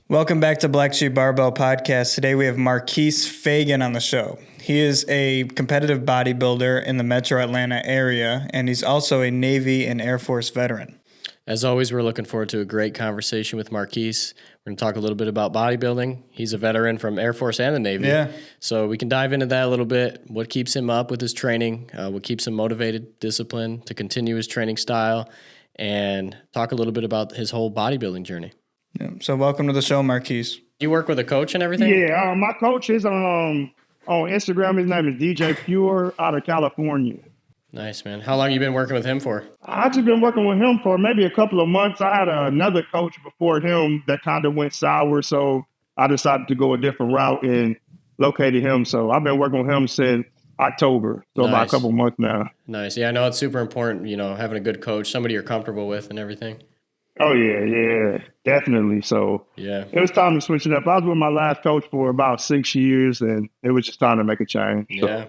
Welcome back to Blacksheep Barbell Podcast. Today we have Marquis Feagin on the show. He is a competitive bodybuilder in the metro Atlanta area, and he's also a Navy and Air Force veteran. As always, we're looking forward to a great conversation with Marquis. We're going to talk a little bit about bodybuilding. He's a veteran from Air Force and the Navy. Yeah. So we can dive into that a little bit, what keeps him up with his training, what keeps him motivated, disciplined to continue his training style, and talk a little bit about his whole bodybuilding journey. Yeah. So welcome to the show, Marquis. You work with a coach and everything? Yeah, my coach is on Instagram. His name is DJ Pure out of California. Nice, man. How long you been working with him for? I've just been working with him for maybe a couple of months. I had another coach before him that kind of went sour, so I decided to go a different route and located him. So I've been working with him since October, so about a couple of months now. Nice. Yeah, I know it's super important, having a good coach, somebody you're comfortable with and everything. Oh, yeah, definitely. So yeah, it was time to switch it up. I was with my last coach for about 6 years, and it was just time to make a change. So. Yeah.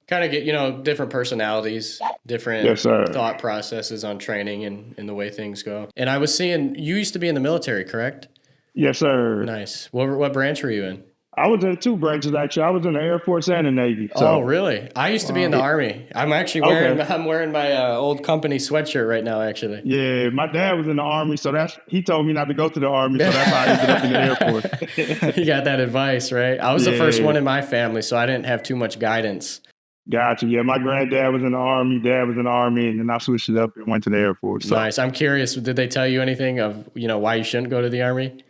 Kind of get, different personalities, different thought processes on training and the way things go. And I was seeing you used to be in the military, correct? Yes, sir. Nice. What branch were you in? I was in 2 branches, actually. I was in the Air Force and the Navy. So. Oh, really? I used to be in the Army. I'm actually wearing my old company sweatshirt right now, actually. Yeah, my dad was in the Army, so he told me not to go to the Army, so that's how I ended up in the Air Force. You got that advice, right? I was the first one in my family, so I didn't have too much guidance. Gotcha. Yeah, my granddad was in the Army, dad was in the Army, and then I switched it up and went to the Air Force. So. Nice. I'm curious, did they tell you anything of, why you shouldn't go to the Army?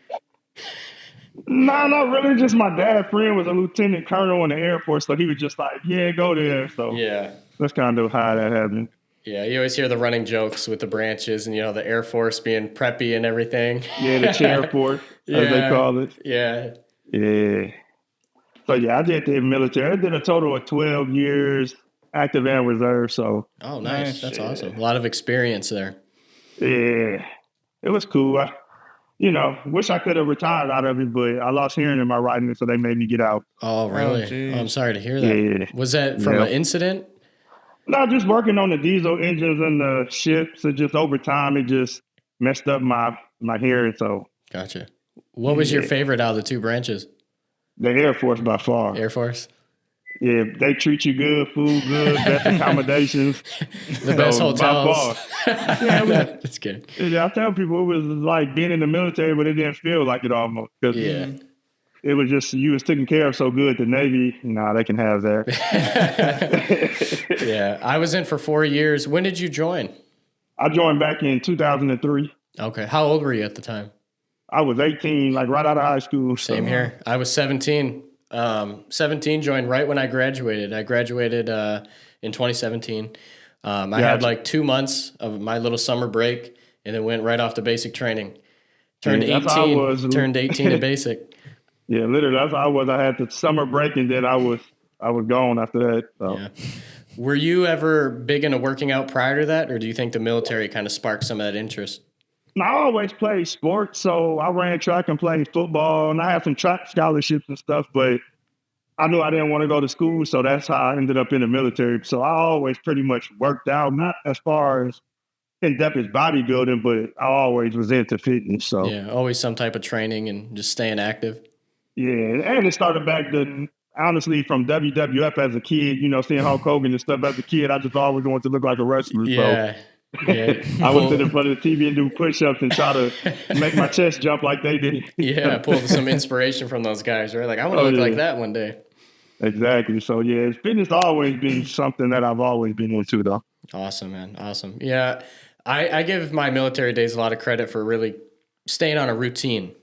No, not really. Just my dad's friend was a lieutenant colonel in the Air Force, so he was just like, yeah, go there. So yeah, that's kind of how that happened. Yeah, you always hear the running jokes with the branches and, the Air Force being preppy and everything. Yeah, the chair force, as they call it. Yeah. Yeah. So, yeah, I did the military. I did a total of 12 years, active and reserve. So. Oh, nice. That's awesome. A lot of experience there. Yeah. It was cool. Wish I could have retired out of it, but I lost hearing in my writing, so they made me get out. Oh, really? I'm sorry to hear that. Yeah. Was that from an incident? No, just working on the diesel engines and the ships. And just over time, it just messed up my hearing. So. Gotcha. What was your favorite out of the 2 branches? The Air Force by far. Air Force? Yeah, they treat you good, food good, best accommodations. The best hotels. That's good. Yeah, I tell people it was like being in the military, but it didn't feel like it almost. Yeah. It was just, you was taken care of so good. The Navy, they can have that. Yeah, I was in for 4 years. When did you join? I joined back in 2003. Okay. How old were you at the time? I was 18, like right out of high school. Same here. I was 17. 17, joined right when I graduated. I graduated in 2017. I had like 2 months of my little summer break and then went right off to basic training. Turned 18 in basic. Yeah, literally that's how I was. I had the summer break and then I was gone after that. So. Yeah. Were you ever big into working out prior to that, or do you think the military kind of sparked some of that interest? I always played sports, so I ran track and played football, and I had some track scholarships and stuff, but I knew I didn't want to go to school, so that's how I ended up in the military. So I always pretty much worked out, not as far as in-depth as bodybuilding, but I always was into fitness. So yeah, always some type of training and just staying active. Yeah, and it started back honestly from WWF as a kid, seeing Hulk Hogan and stuff as a kid. I just always wanted to look like a wrestler. Yeah. So. Yeah, I would sit in front of the TV and do push-ups and try to make my chest jump like they did. Yeah, pull some inspiration from those guys, right? Like, I want to look like that one day. Exactly. So, yeah, fitness has always been something that I've always been into, though. Awesome, man. Awesome. Yeah, I give my military days a lot of credit for really staying on a routine,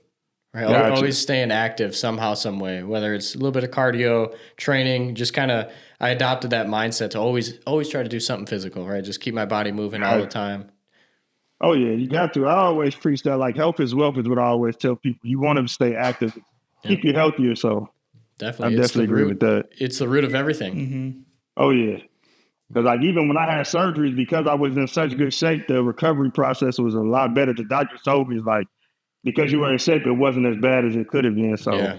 right? Gotcha. Always staying active somehow, some way, whether it's a little bit of cardio, training, just kind of, I adopted that mindset to always try to do something physical, right? Just keep my body moving all the time. Oh, yeah, you got to. I always preach that, like, health is wealth is what I always tell people. You want to stay active, keep you healthier, so definitely. I definitely agree with that. It's the root of everything. Mm-hmm. Oh, yeah. Because, like, even when I had surgeries, because I was in such good shape, the recovery process was a lot better. The doctor told me, like, because you were in shape, it wasn't as bad as it could have been, so... Yeah.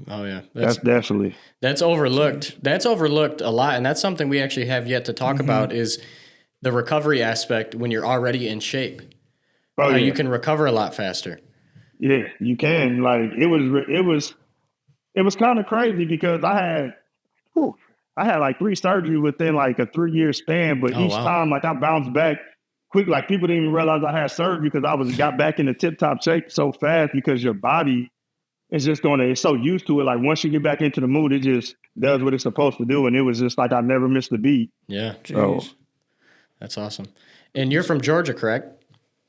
Oh, yeah. That's definitely. That's overlooked. That's overlooked a lot, and that's something we actually have yet to talk about is the recovery aspect when you're already in shape. Oh, yeah. You can recover a lot faster. Yeah, you can. Like it was kind of crazy because I had like 3 surgeries within like a 3-year span, but Oh, each wow. time like I bounced back quick. Like people didn't even realize I had surgery because I got back into tip top shape so fast because your body is just it's so used to it. Like once you get back into the mood, it just does what it's supposed to do. And it was just like I never missed a beat. Yeah. So Jeez. That's awesome. And you're from Georgia, correct?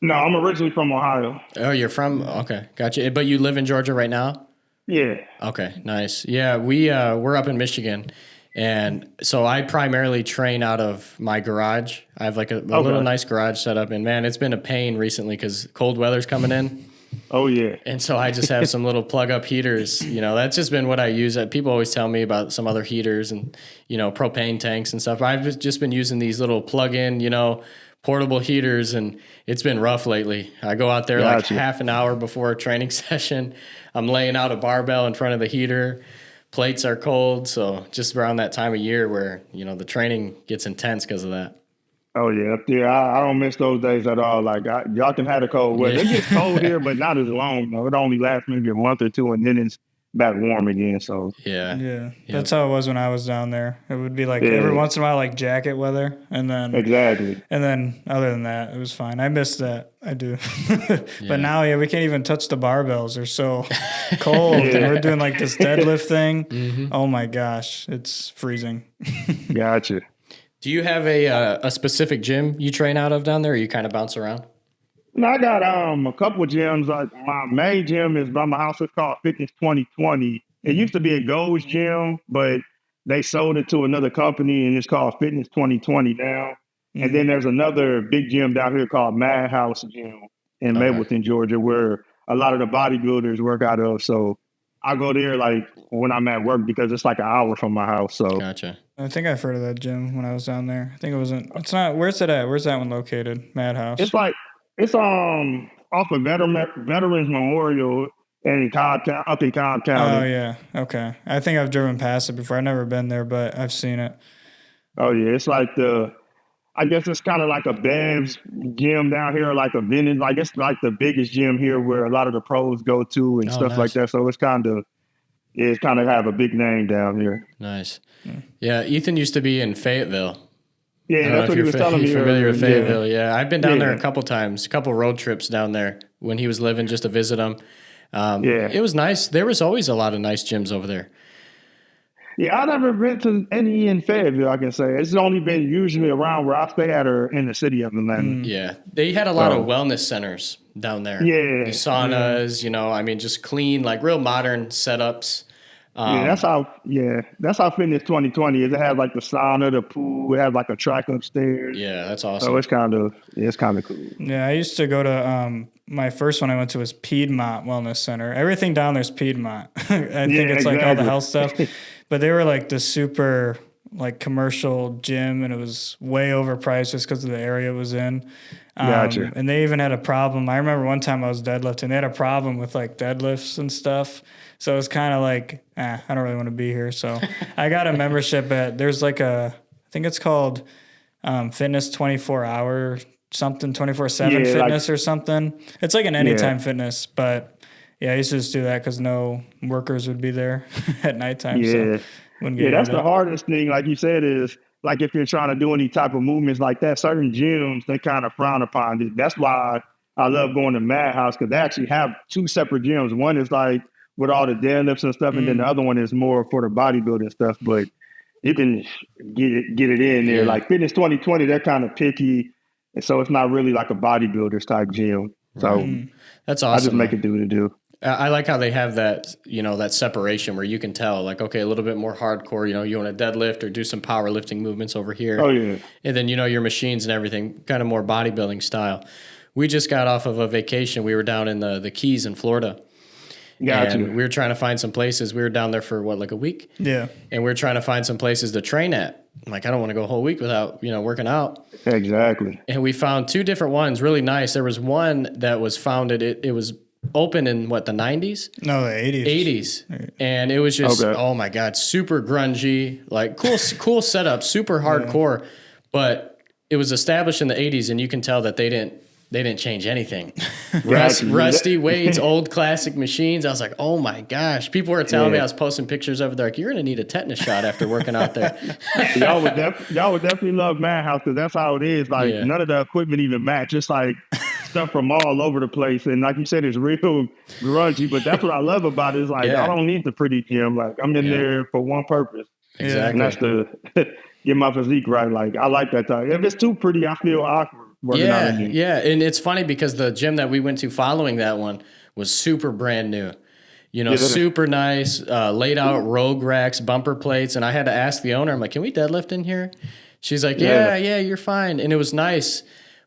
no, I'm originally from Ohio. Oh, you're from, okay. Gotcha. But you live in Georgia right now? Yeah. Okay, nice. Yeah, we're up in Michigan, and so I primarily train out of my garage. I have like a little nice garage set up, and man, it's been a pain recently because cold weather's coming in. Oh yeah. And so I just have some little plug up heaters. You know, that's just been what I use. People always tell me about some other heaters and, you know, propane tanks and stuff. I've just been using these little plug in, you know, portable heaters, and it's been rough lately. I go out there like half an hour before a training session. I'm laying out a barbell in front of the heater. Plates are cold. So just around that time of year where, you know, the training gets intense because of that. Oh yeah, up there, I don't miss those days at all. Like y'all can have the cold weather. It gets cold here, but not as long. No, it only lasts maybe a month or two, and then it's back warm again. So Yeah. That's how it was when I was down there. It would be like every once in a while, like jacket weather, and then other than that, it was fine. I miss that. I do. But now, we can't even touch the barbells. They're so cold. And we're doing like this deadlift thing. Mm-hmm. Oh my gosh, it's freezing. Gotcha. Do you have a specific gym you train out of down there, or you kind of bounce around? No, I got a couple of gyms. Like my main gym is by my house. It's called Fitness 2020. It used to be a Gold's gym, but they sold it to another company, and it's called Fitness 2020 now. Mm-hmm. And then there's another big gym down here called Madhouse Gym in Mapleton, Georgia, where a lot of the bodybuilders work out of. So I go there like when I'm at work because it's like an hour from my house. So gotcha. I think I've heard of that gym when I was down there. I think it wasn't. It's not. Where's it at? Where's that one located? Madhouse. It's off of Veterans Memorial in Cobb up in Cobb County. Oh yeah. Okay. I think I've driven past it before. I've never been there, but I've seen it. Oh yeah, it's like I guess it's kind of like a Bev's gym down here, like a vintage. Like it's like the biggest gym here where a lot of the pros go to and stuff like that. So it's kind of have a big name down here. Nice. Yeah, Ethan used to be in Fayetteville. Yeah, that's what he was telling me. Familiar with Fayetteville? Yeah, I've been down there a couple times, a couple road trips down there when he was living, just to visit him. It was nice. There was always a lot of nice gyms over there. Yeah, I've never been to any in Fayetteville, I can say. It's only been usually around where I stay at or in the city of Atlanta. Yeah, they had a lot of wellness centers down there. Yeah. The saunas, you know, I mean, just clean, like real modern setups. That's how Fitness 2020 is. It has like the sauna, the pool, it has like a track upstairs. Yeah, that's awesome. So it's kind of cool. Yeah, I used to go to my first one I went to was Piedmont Wellness Center. Everything down there's Piedmont. I think it's like all the health stuff. But they were like the super like commercial gym, and it was way overpriced just because of the area it was in. Gotcha. And they even had a problem. I remember one time I was deadlifting. They had a problem with like deadlifts and stuff. So it was kind of like, I don't really want to be here. So I got a membership there's like I think it's called Fitness 24 hour something, 24/7 fitness or something. It's like an anytime fitness, but I used to just do that because no workers would be there at nighttime. Yeah. So that's the hardest thing, like you said, is like if you're trying to do any type of movements like that, certain gyms, they kind of frown upon it. That's why I love going to Madhouse, because they actually have two separate gyms. One is like with all the deadlifts and stuff, and then the other one is more for the bodybuilding stuff, but you can get it in there. Like Fitness 2020, they're kind of picky, and so it's not really like a bodybuilder's type gym. So that's awesome. I just make it do what it do. I like how they have that, you know, that separation where you can tell, like, okay, a little bit more hardcore, you know, you want to deadlift or do some powerlifting movements over here. Oh, yeah. And then, you know, your machines and everything, kind of more bodybuilding style. We just got off of a vacation. We were down in the Keys in Florida. Gotcha. And we were trying to find some places. We were down there for, like a week? Yeah. And we were trying to find some places to train at. I'm like, I don't want to go a whole week without, you know, working out. Exactly. And we found two different ones, really nice. There was one that was founded, it was open in the 90s? No, the 80s. 80s. And it was just, oh my God, super grungy, like cool setup, super hardcore. But it was established in the 80s, and you can tell that they didn't they didn't change anything. Right. Rusty weights, old classic machines. I was like, oh my gosh. People were telling me, I was posting pictures of it. They're like, you're going to need a tetanus shot after working out there. y'all would definitely love Madhouse because that's how it is. Like none of the equipment even match. It's like stuff from all over the place. And like you said, it's real grungy, but that's what I love about it. Is like, I don't need the pretty gym. Like I'm in there for one purpose. Exactly. And that's to get my physique right. Like I like that type. If it's too pretty, I feel awkward. Yeah. And it's funny because the gym that we went to following that one was super brand new. You know, super nice, laid out rogue racks, bumper plates. And I had to ask the owner, I'm like, can we deadlift in here? She's like, yeah, you're fine. And it was nice.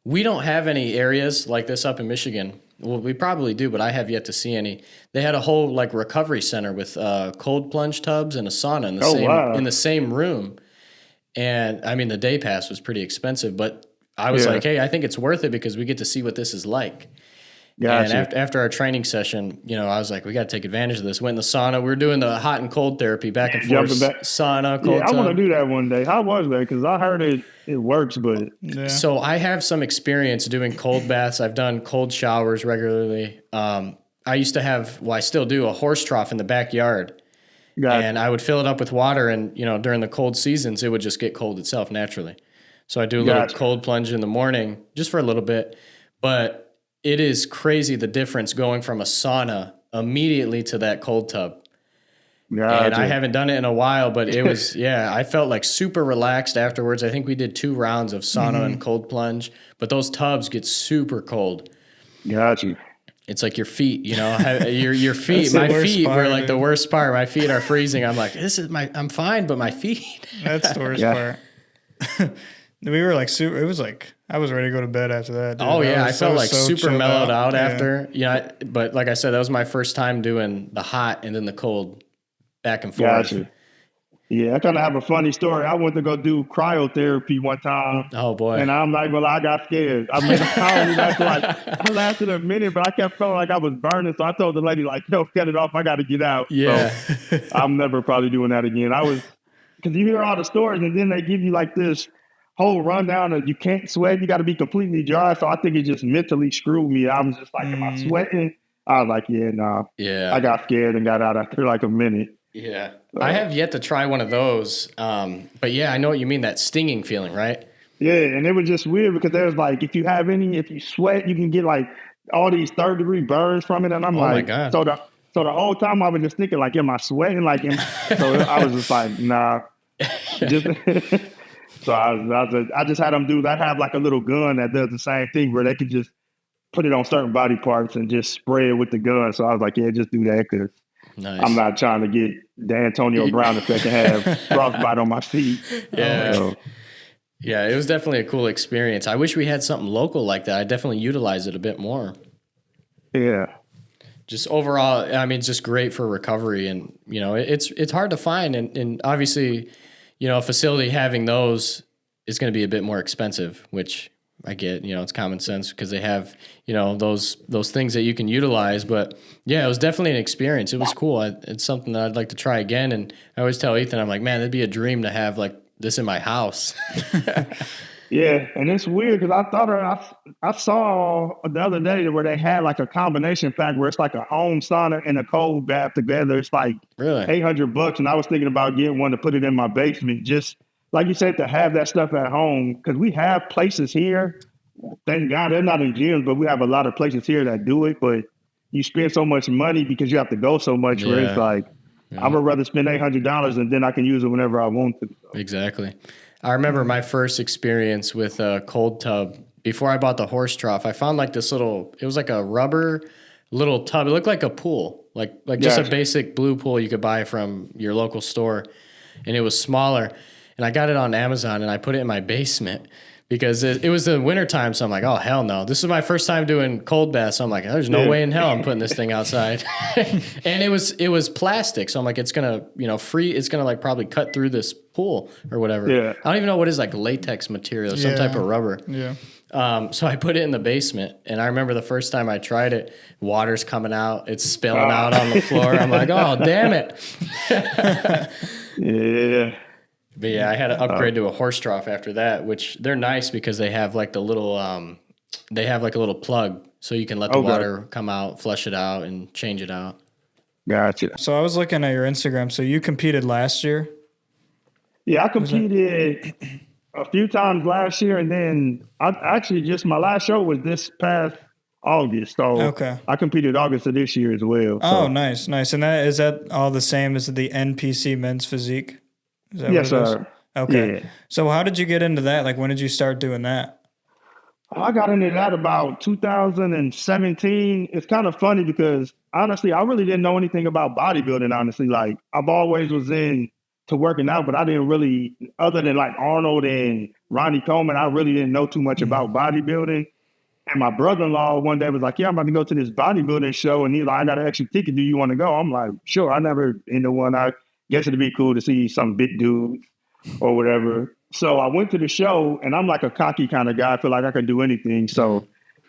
We don't have any areas like this up in Michigan. Well, we probably do, but I have yet to see any. They had a whole like recovery center with cold plunge tubs and a sauna in the same room. And I mean, the day pass was pretty expensive, but I was like, hey, I think it's worth it because we get to see what this is like. Gotcha. And after our training session, you know, I was like, we got to take advantage of this. Went in the sauna. We were doing the hot and cold therapy back and forth. Sauna, cold tub. I want to do that one day. How was that? Because I heard it works, but. Yeah. So I have some experience doing cold baths. I've done cold showers regularly. I used to have, I still do, a horse trough in the backyard. Gotcha. And I would fill it up with water. And, you know, during the cold seasons, it would just get cold itself naturally. So I do a little cold plunge in the morning just for a little bit. But it is crazy the difference going from a sauna immediately to that cold tub. And I haven't done it in a while, but it was, I felt like super relaxed afterwards. I think we did 2 rounds of sauna and cold plunge, but those tubs get super cold. Gotcha. It's like your feet, you know, your feet, my feet were like the worst part. My feet are freezing. I'm like, I'm fine, but my feet. That's the worst part. We were like super. It was like I was ready to go to bed after that. Dude. I felt like super mellowed out after. Yeah, but like I said, that was my first time doing the hot and then the cold, back and forth. Gotcha. Yeah, I kind of have a funny story. I went to go do cryotherapy one time. Oh boy! And I'm like, well, I got scared. I mean, I lasted a minute, but I kept feeling like I was burning. So I told the lady, like, "Yo, get it off. I got to get out." Yeah, so I'm never probably doing that again. Because you hear all the stories, and then they give you like this whole rundown of you can't sweat, you got to be completely dry. So I think it just mentally screwed me. I was just like, am I sweating? I was like, I got scared and got out after like a minute. Yeah. So, I have yet to try one of those. But yeah, I know what you mean, that stinging feeling, right? Yeah. And it was just weird because there's like, if you sweat, you can get like all these 3rd-degree burns from it. And I'm like, my God. So the whole time I was just thinking like, am I sweating? So I was just like, nah. So I just had them do. I have like a little gun that does the same thing where they could just put it on certain body parts and just spray it with the gun. So I was like, yeah, just do that because I'm not trying to get the Antonio Brown effect and have frostbite on my feet. Yeah. Yeah, it was definitely a cool experience. I wish we had something local like that. I definitely utilize it a bit more. Yeah. Just overall, I mean, it's just great for recovery. And, you know, it's hard to find. And obviously, you know, a facility having those is going to be a bit more expensive, which I get, you know, it's common sense because they have, you know, those things that you can utilize. But yeah, it was definitely an experience. It was cool. It's something that I'd like to try again. And I always tell Ethan, I'm like, man, it'd be a dream to have like this in my house. Yeah. And it's weird because I saw the other day where they had like a combination pack where it's like a home sauna and a cold bath together. It's like really $800. And I was thinking about getting one to put it in my basement. Just like you said, to have that stuff at home, because we have places here. Thank God they're not in gyms, but we have a lot of places here that do it. But you spend so much money because you have to go so much where it's like, I would rather spend $800 and then I can use it whenever I want to. So. Exactly. I remember my first experience with a cold tub. Before I bought the horse trough, I found like this it was like a rubber little tub. It looked like a pool, like just a basic blue pool you could buy from your local store. And it was smaller. And I got it on Amazon and I put it in my basement because it was the wintertime. So I'm like, oh, hell no. This is my first time doing cold baths. So I'm like, there's no way in hell I'm putting this thing outside. And it was plastic. So I'm like, it's going to, you know, it's going to like probably cut through this pool or whatever. Yeah. I don't even know what is like latex material, some type of rubber. Yeah. So I put it in the basement, and I remember the first time I tried it, water's coming out, it's spilling out on the floor. I'm like, oh, damn it. Yeah. But yeah, I had to upgrade to a horse trough after that, which they're nice because they have like the little they have like a little plug so you can let the water come out, flush it out, and change it out. Gotcha. So I was looking at your Instagram. So you competed last year? Yeah, I competed a few times last year, and then I actually just my last show was this past August. So I competed August of this year as well. Oh, nice. And is that all the same as the NPC men's physique? Is that yes, sir. Okay. Yeah. So how did you get into that? Like, when did you start doing that? I got into that about 2017. It's kind of funny because honestly, I really didn't know anything about bodybuilding. Honestly, like I've always was into working out, but I didn't really, other than like Arnold and Ronnie Coleman, I really didn't know too much about bodybuilding. And my brother-in-law one day was like, "Yeah, I'm about to go to this bodybuilding show," and he's like, "I got an extra ticket. Do you want to go?" I'm like, "Sure." I never into one. I guess it'd be cool to see some big dude or whatever. So I went to the show, and I'm like a cocky kind of guy. I feel like I can do anything. So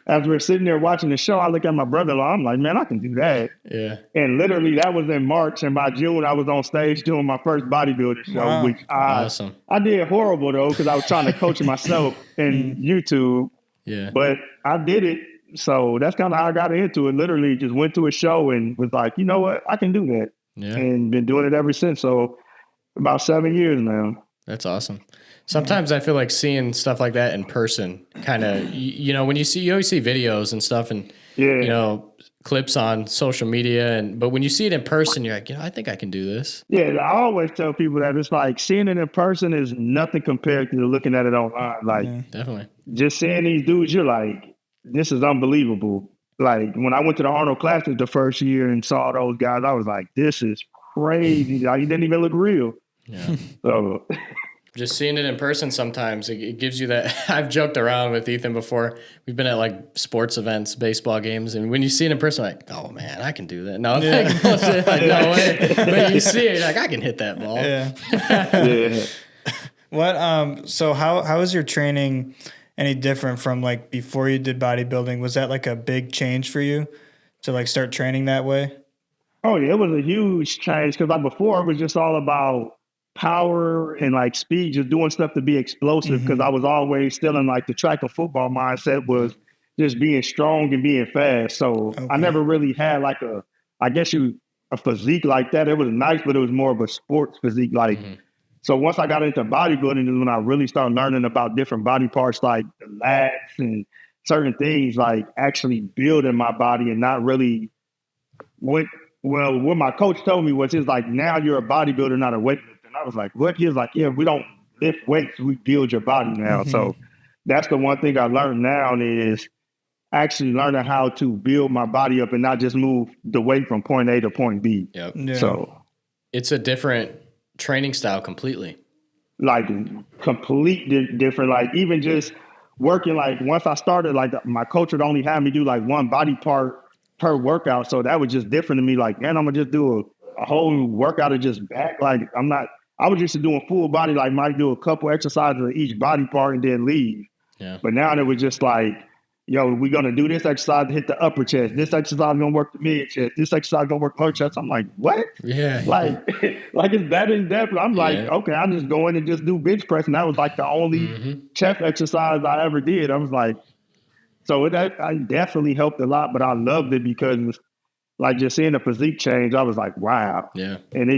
as we're sitting there watching the show, I look at my brother-in-law. I'm like, "Man, I can do that." Yeah. And literally, that was in March, and by June, I was on stage doing my first bodybuilding show, which I did horrible though because I was trying to coach myself in YouTube. Yeah. But I did it. So that's kind of how I got into it. Literally just went to a show and was like, you know what? I can do that. Yeah. And been doing it ever since. So about 7 years now. That's awesome. Sometimes I feel like seeing stuff like that in person kind of, you know, when you always see videos and stuff and, you know, clips on social media. But when you see it in person, you're like, you know, I think I can do this. Yeah. I always tell people that it's like seeing it in person is nothing compared to looking at it online. Like definitely. Just seeing these dudes, you're like, this is unbelievable. Like when I went to the Arnold Classic the first year and saw those guys, I was like, this is crazy. Like, he didn't even look real. Yeah. So just seeing it in person sometimes, it gives you that. I've joked around with Ethan before. We've been at like sports events, baseball games, and when you see it in person, like, oh man, I can do that. No, like, bullshit, like, no way. But you see it, you're like, I can hit that ball. Yeah. What? So how is your training any different from like before you did bodybuilding? Was that like a big change for you to like start training that way? Oh yeah, it was a huge change because like before it was just all about power and like speed, just doing stuff to be explosive. Because I was always still in like the track and football mindset was just being strong and being fast. So I never really had like a physique like that. It was nice, but it was more of a sports physique. Like so once I got into bodybuilding is when I really started learning about different body parts like the lats and certain things, like actually building my body and not really what my coach told me was, he's like, now you're a bodybuilder, not a weightlifter. And I was like, what? He was like, yeah, we don't lift weights, we build your body now. So that's the one thing I learned now is actually learning how to build my body up and not just move the weight from point A to point B. Yep. Yeah. So it's a different training style completely. Like completely different. Like even just working, like once I started, like my coach would only have me do like one body part per workout. So that was just different to me. Like, man, I'm gonna just do a whole workout of just back. Like I was used to doing full body, like might do a couple exercises of each body part and then leave. Yeah. But now it was just like, yo, we're gonna do this exercise to hit the upper chest. This exercise gonna work the mid chest. This exercise gonna work lower chest. I'm like, what? Yeah. Like it's that in depth. I'm like, okay, I just go in and just do bench press. And that was like the only chest exercise I ever did. I was like, so I definitely helped a lot, but I loved it because like just seeing the physique change, I was like, wow. Yeah. And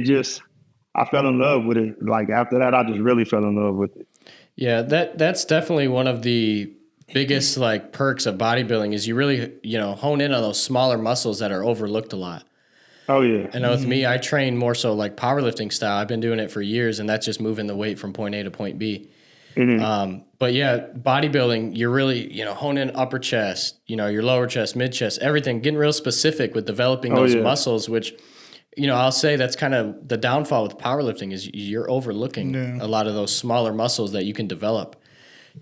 I fell in love with it. Like after that, I just really fell in love with it. Yeah, that's definitely one of the biggest like perks of bodybuilding is you really, hone in on those smaller muscles that are overlooked a lot. Oh yeah. And with me, I train more so like powerlifting style. I've been doing it for years, and that's just moving the weight from point A to point B. But yeah, bodybuilding, you're really, honing upper chest, your lower chest, mid chest, everything, getting real specific with developing those muscles, which, I'll say that's kind of the downfall with powerlifting is you're overlooking a lot of those smaller muscles that you can develop.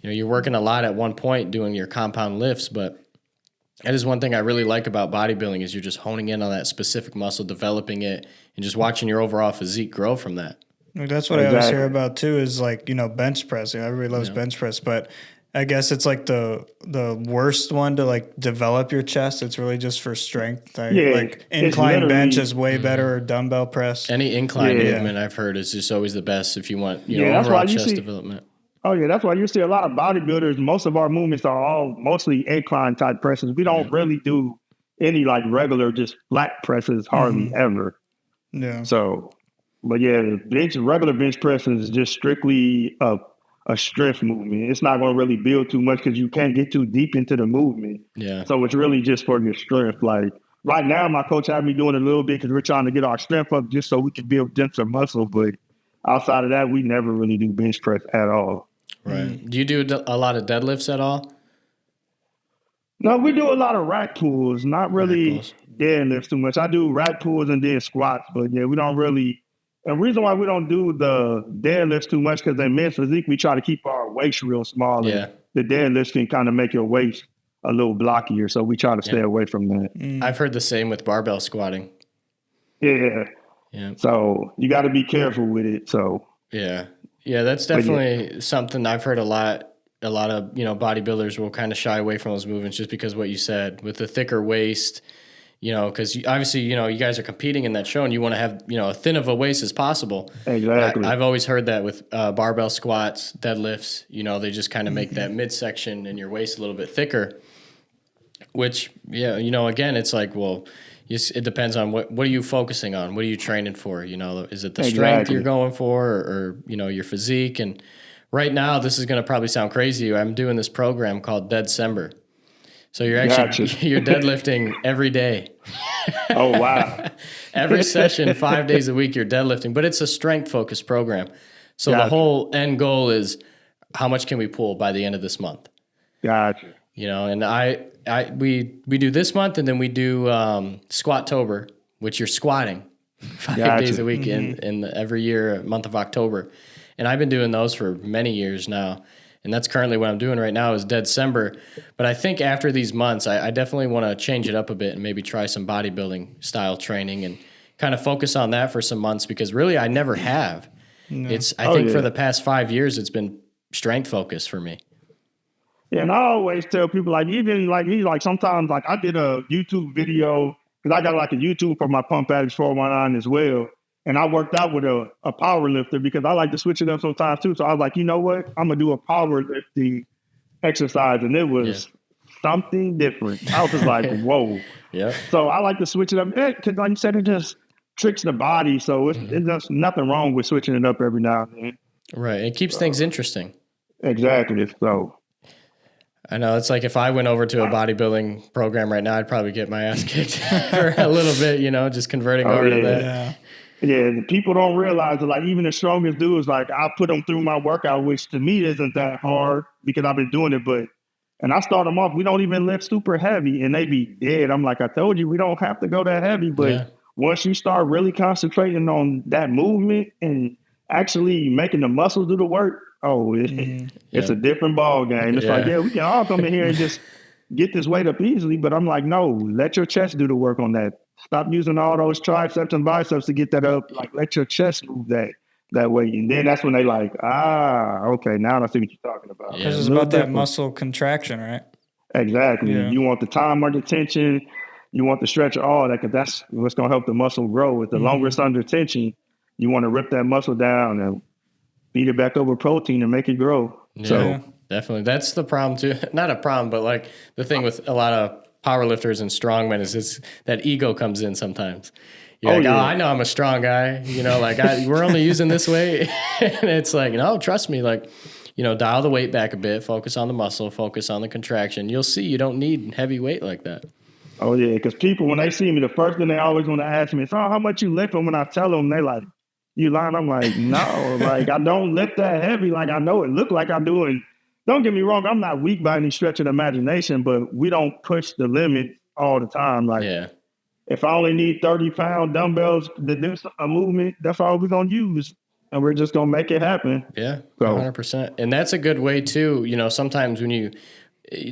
You're working a lot at one point doing your compound lifts, but that is one thing I really like about bodybuilding is you're just honing in on that specific muscle, developing it, and just watching your overall physique grow from that. That's what I always hear about too is like, bench press. Everybody loves bench press, but I guess it's like the worst one to like develop your chest. It's really just for strength. Like incline bench is way better, or dumbbell press. Any incline movement I've heard is just always the best if you want, overall chest development. Oh yeah, that's why you see a lot of bodybuilders. Most of our movements are all mostly incline type presses. We don't really do any like regular just flat presses hardly ever. Yeah. So, but yeah, regular bench press is just strictly a strength movement. It's not going to really build too much because you can't get too deep into the movement. Yeah. So it's really just for your strength. Like right now, my coach had me doing a little bit because we're trying to get our strength up just so we can build denser muscle. But outside of that, we never really do bench press at all. Right. Do you do a lot of deadlifts at all? No, we do a lot of rack pulls, not really pulls. deadlifts too much. I do rack pulls and then squats, but yeah, we don't really. And the reason why we don't do the deadlifts too much because in men's physique, we try to keep our waist real small. Yeah. And the deadlifts can kind of make your waist a little blockier, so we try to stay away from that. I've heard the same with barbell squatting. Yeah. Yeah. So you got to be careful with it. So yeah, that's definitely something I've heard a lot. A lot of bodybuilders will kind of shy away from those movements just because what you said with the thicker waist. Because obviously, you guys are competing in that show and you want to have, as thin of a waist as possible. Exactly. I've always heard that with barbell squats, deadlifts, they just kind of make that midsection and your waist a little bit thicker, which, again, it's like, well, it depends on what are you focusing on? What are you training for? Is it the strength you're going for or your physique? And right now, this is going to probably sound crazy. I'm doing this program called Deadcember. So you're actually you're deadlifting every day. Oh, wow. Every session, 5 days a week, you're deadlifting, but it's a strength focused program. So the whole end goal is how much can we pull by the end of this month? Gotcha. And we do this month and then we do Squattober, which you're squatting 5 days a week in every year, month of October. And I've been doing those for many years now. And that's currently what I'm doing right now is Deadcember. But I think after these months, I definitely want to change it up a bit and maybe try some bodybuilding style training and kind of focus on that for some months because really I never have. No. I think for the past 5 years, it's been strength focused for me. Yeah, and I always tell people sometimes I did a YouTube video because I got like a YouTube for my Pump Addicts 419 as well. And I worked out with a power lifter because I like to switch it up sometimes too. So I was like, you know what? I'm going to do a power lifting exercise. And it was something different. I was just like, whoa. Yeah. So I like to switch it up because like you said, it just tricks the body. So there's nothing wrong with switching it up every now and then. Right. It keeps things interesting. Exactly. So I know it's like if I went over to a bodybuilding program right now, I'd probably get my ass kicked for a little bit, just converting over to that. Yeah. Yeah, people don't realize that, like, even the strongest dudes, like, I put them through my workout, which to me isn't that hard because I've been doing it. And I start them off, we don't even lift super heavy, and they be dead. I'm like, I told you, we don't have to go that heavy. But once you start really concentrating on that movement and actually making the muscles do the work, it's a different ball game. It's like, we can all come in here and just get this weight up easily. But I'm like, no, let your chest do the work on that. Stop using all those triceps and biceps to get that up. Like, let your chest move that way. And then that's when they like, okay, now I see what you're talking about. Because it's about that muscle contraction, right? Exactly. Yeah. You want the time under tension. You want the stretch, all that, because that's what's going to help the muscle grow. With the longer it's under tension, you want to rip that muscle down and feed it back over protein and make it grow. Yeah, so definitely. That's the problem too. Not a problem, but like the thing with a lot of powerlifters and strongmen is that ego comes in sometimes. You're like, I know I'm a strong guy. We're only using this weight. And it's like, no, trust me. Like, dial the weight back a bit, focus on the muscle, focus on the contraction. You'll see you don't need heavy weight like that. Oh, yeah, because people, when they see me, the first thing they always want to ask me is, how much you lift? And when I tell them, they like, you lying? I'm like, no, like, I don't lift that heavy. Like, I know it look like I'm doing. Don't get me wrong, I'm not weak by any stretch of the imagination, but we don't push the limit all the time. Like, if I only need 30-pound dumbbells to do a movement, that's all we're going to use. And we're just going to make it happen. Yeah, 100%. And that's a good way, too. Sometimes when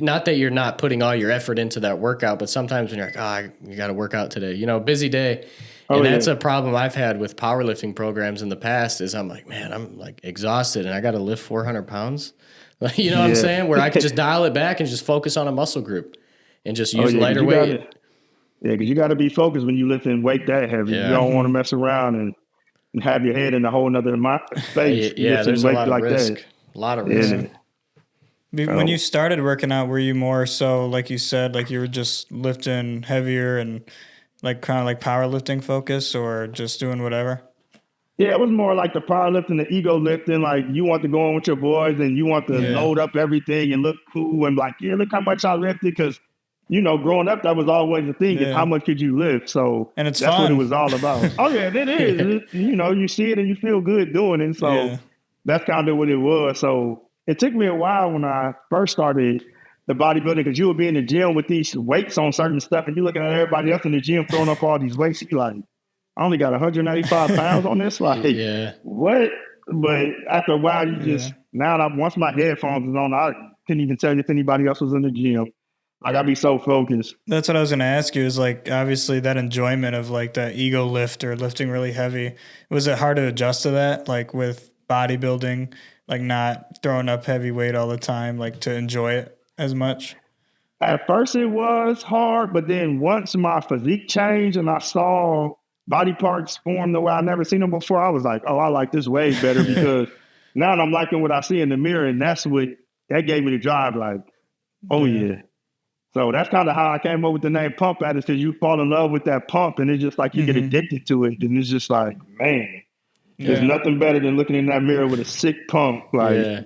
not that you're not putting all your effort into that workout, but sometimes when you're like, you got to work out today, busy day. And that's a problem I've had with powerlifting programs in the past is I'm like, man, I'm like exhausted and I got to lift 400 pounds. What I'm saying? Where I could just dial it back and just focus on a muscle group and just use lighter weight. Because you got to be focused when you lifting weight that heavy. You don't want to mess around and have your head in a whole nother space. There's a lot of risk. A lot of risk. When you started working out, were you more so, like you said, like you were just lifting heavier and like kind of like powerlifting focus, or just doing whatever? Yeah, it was more like the powerlifting, the ego lifting. Like you want to go on with your boys and you want to load up everything and look cool and like, yeah, look how much I lifted. Because, growing up, that was always the thing is how much could you lift? So and it's that's fun. what it was all about. Oh, yeah, it is. You see it and you feel good doing it. So that's kind of what it was. So it took me a while when I first started the bodybuilding because you would be in the gym with these weights on certain stuff and you're looking at everybody else in the gym throwing up all these weights. You're like, I only got 195 pounds on this. Like, what? But after a while, you just, once my headphones was on, I couldn't even tell you if anybody else was in the gym. I gotta be so focused. That's what I was going to ask you is like, obviously that enjoyment of like that ego lift or lifting really heavy. Was it hard to adjust to that? Like with bodybuilding, like not throwing up heavy weight all the time, like to enjoy it as much? At first it was hard, but then once my physique changed and I saw body parts form the way I never seen them before, I was like, oh, I like this way better because now I'm liking what I see in the mirror, and that gave me the drive, like, oh yeah. So that's kind of how I came up with the name Pump Addicts, because you fall in love with that pump and it's just like you get addicted to it, and it's just like, man, there's nothing better than looking in that mirror with a sick pump. Like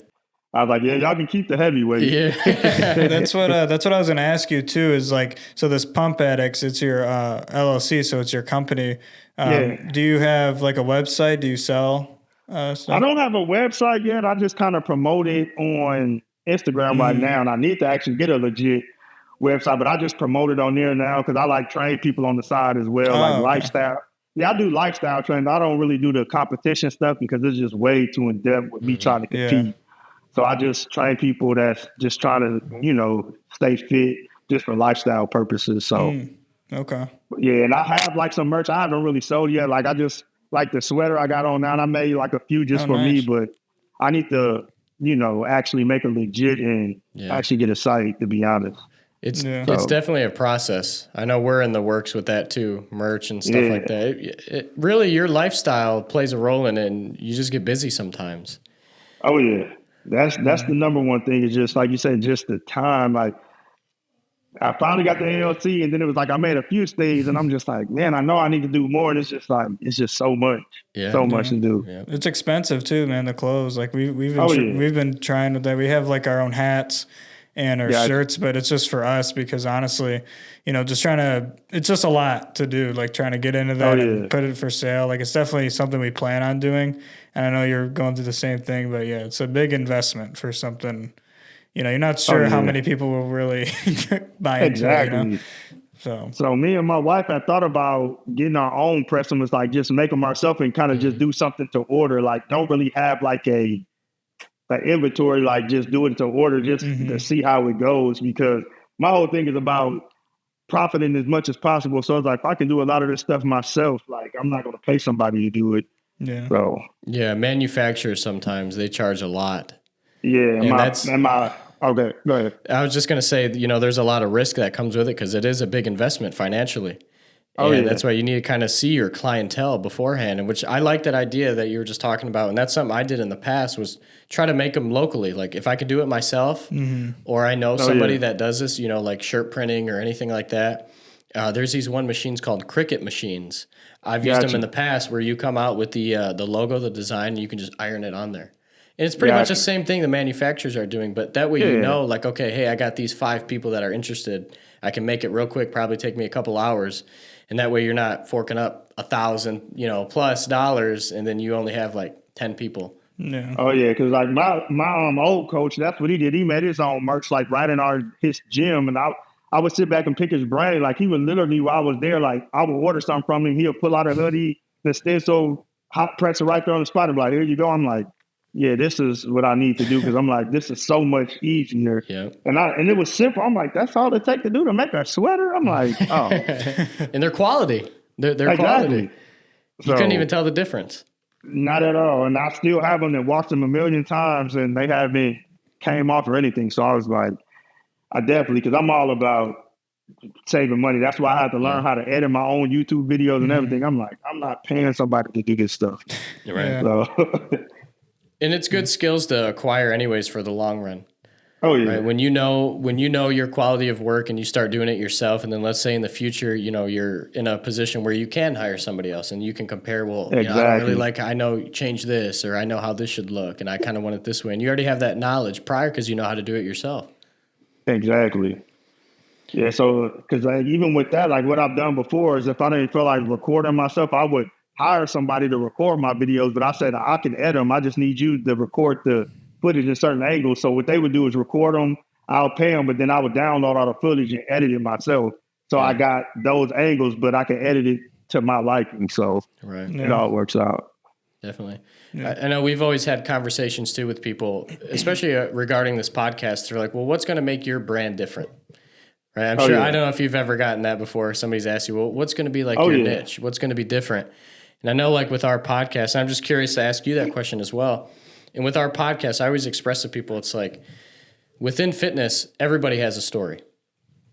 I was like, yeah, y'all can keep the heavyweight. Yeah, that's what I was going to ask you too. Is like, so this Pump Addicts, it's your LLC, so it's your company. Do you have like a website? Do you sell stuff? I don't have a website yet. I just kind of promote it on Instagram right now, and I need to actually get a legit website. But I just promote it on there now because I like train people on the side as well, lifestyle. Yeah, I do lifestyle training. I don't really do the competition stuff because it's just way too in depth with me trying to compete. Yeah. So I just train people that's just trying to, stay fit just for lifestyle purposes. So, okay. Yeah, and I have like some merch I haven't really sold yet. Like I just like the sweater I got on now, and I made like a few just for me, but I need to, actually make it legit and actually get a site, to be honest. It's definitely a process. I know we're in the works with that too, merch and stuff like that. It really, your lifestyle plays a role in it, and you just get busy sometimes. Oh yeah. That's the number one thing is just like you said, just the time. Like I finally got the LLC, and then it was like I made a few stays, and I'm just like, man, I know I need to do more. And it's just like so much, much to do. Yeah. It's expensive too, man. The clothes, like we've been trying with that. We have like our own hats and our shirts, but it's just for us because honestly, just it's just a lot to do, like trying to get into that and put it for sale. Like it's definitely something we plan on doing. And I know you're going through the same thing, but yeah, it's a big investment for something, you're not sure how many people will really buy into it, So me and my wife had thought about getting our own press and was like, just make them ourselves and kind of just do something to order. Like don't really have like an inventory, like just do it to order just to see how it goes, because my whole thing is about profiting as much as possible. So it's like, if I can do a lot of this stuff myself, like I'm not going to pay somebody to do it. Yeah. So manufacturers sometimes they charge a lot. Yeah. Okay, go ahead. I was just going to say, there's a lot of risk that comes with it because it is a big investment financially. And that's why you need to kind of see your clientele beforehand, and which I like that idea that you were just talking about. And that's something I did in the past was try to make them locally. Like if I could do it myself or I know somebody that does this, like shirt printing or anything like that. There's these machines called Cricut machines. I've used them in the past where you come out with the logo, the design, and you can just iron it on there. And it's pretty much the same thing the manufacturers are doing, but that way like, okay, hey, I got these 5 people that are interested. I can make it real quick, probably take me a couple hours. And that way you're not forking up $1,000, plus dollars, and then you only have like 10 people. Yeah. Oh yeah, because like my old coach, that's what he did. He made his own merch like right in his gym, and I would sit back and pick his brain. Like he would literally, while I was there, like I would order something from him. He'll pull out a hoodie, the stencil, hot press it right there on the spot. I'm like, here you go. I'm like, yeah, this is what I need to do, because I'm like, this is so much easier. Yeah. And it was simple. I'm like, that's all it takes to do to make a sweater. I'm like, oh. And they're quality. They're quality. You couldn't even tell the difference. Not at all. And I still have them and watched them a million times, and they haven't came off or anything. So I was like, I definitely, because I'm all about saving money. That's why I had to learn how to edit my own YouTube videos and everything. I'm like, I'm not paying somebody to do this stuff. Right. So And it's good skills to acquire anyways for the long run. Oh yeah. Right? When you know your quality of work and you start doing it yourself, and then let's say in the future, you're in a position where you can hire somebody else and you can compare, well, I don't really like, I know change this, or I know how this should look, and I kind of want it this way. And you already have that knowledge prior because you know how to do it yourself. Exactly. Yeah. So, because even with that, like what I've done before is if I didn't feel like recording myself, I would hire somebody to record my videos. But I said I can edit them. I just need you to record the footage in certain angles. So what they would do is record them. I'll pay them, but then I would download all the footage and edit it myself. So I got those angles, but I can edit it to my liking. So it all works out. Definitely. Yeah. I know we've always had conversations too with people, especially regarding this podcast. They're like, well, what's going to make your brand different? Right? I'm sure. I don't know if you've ever gotten that before. Somebody's asked you, well, what's going to be like your niche? What's going to be different? And I know like with our podcast, I'm just curious to ask you that question as well. And with our podcast, I always express to people, it's like within fitness, everybody has a story.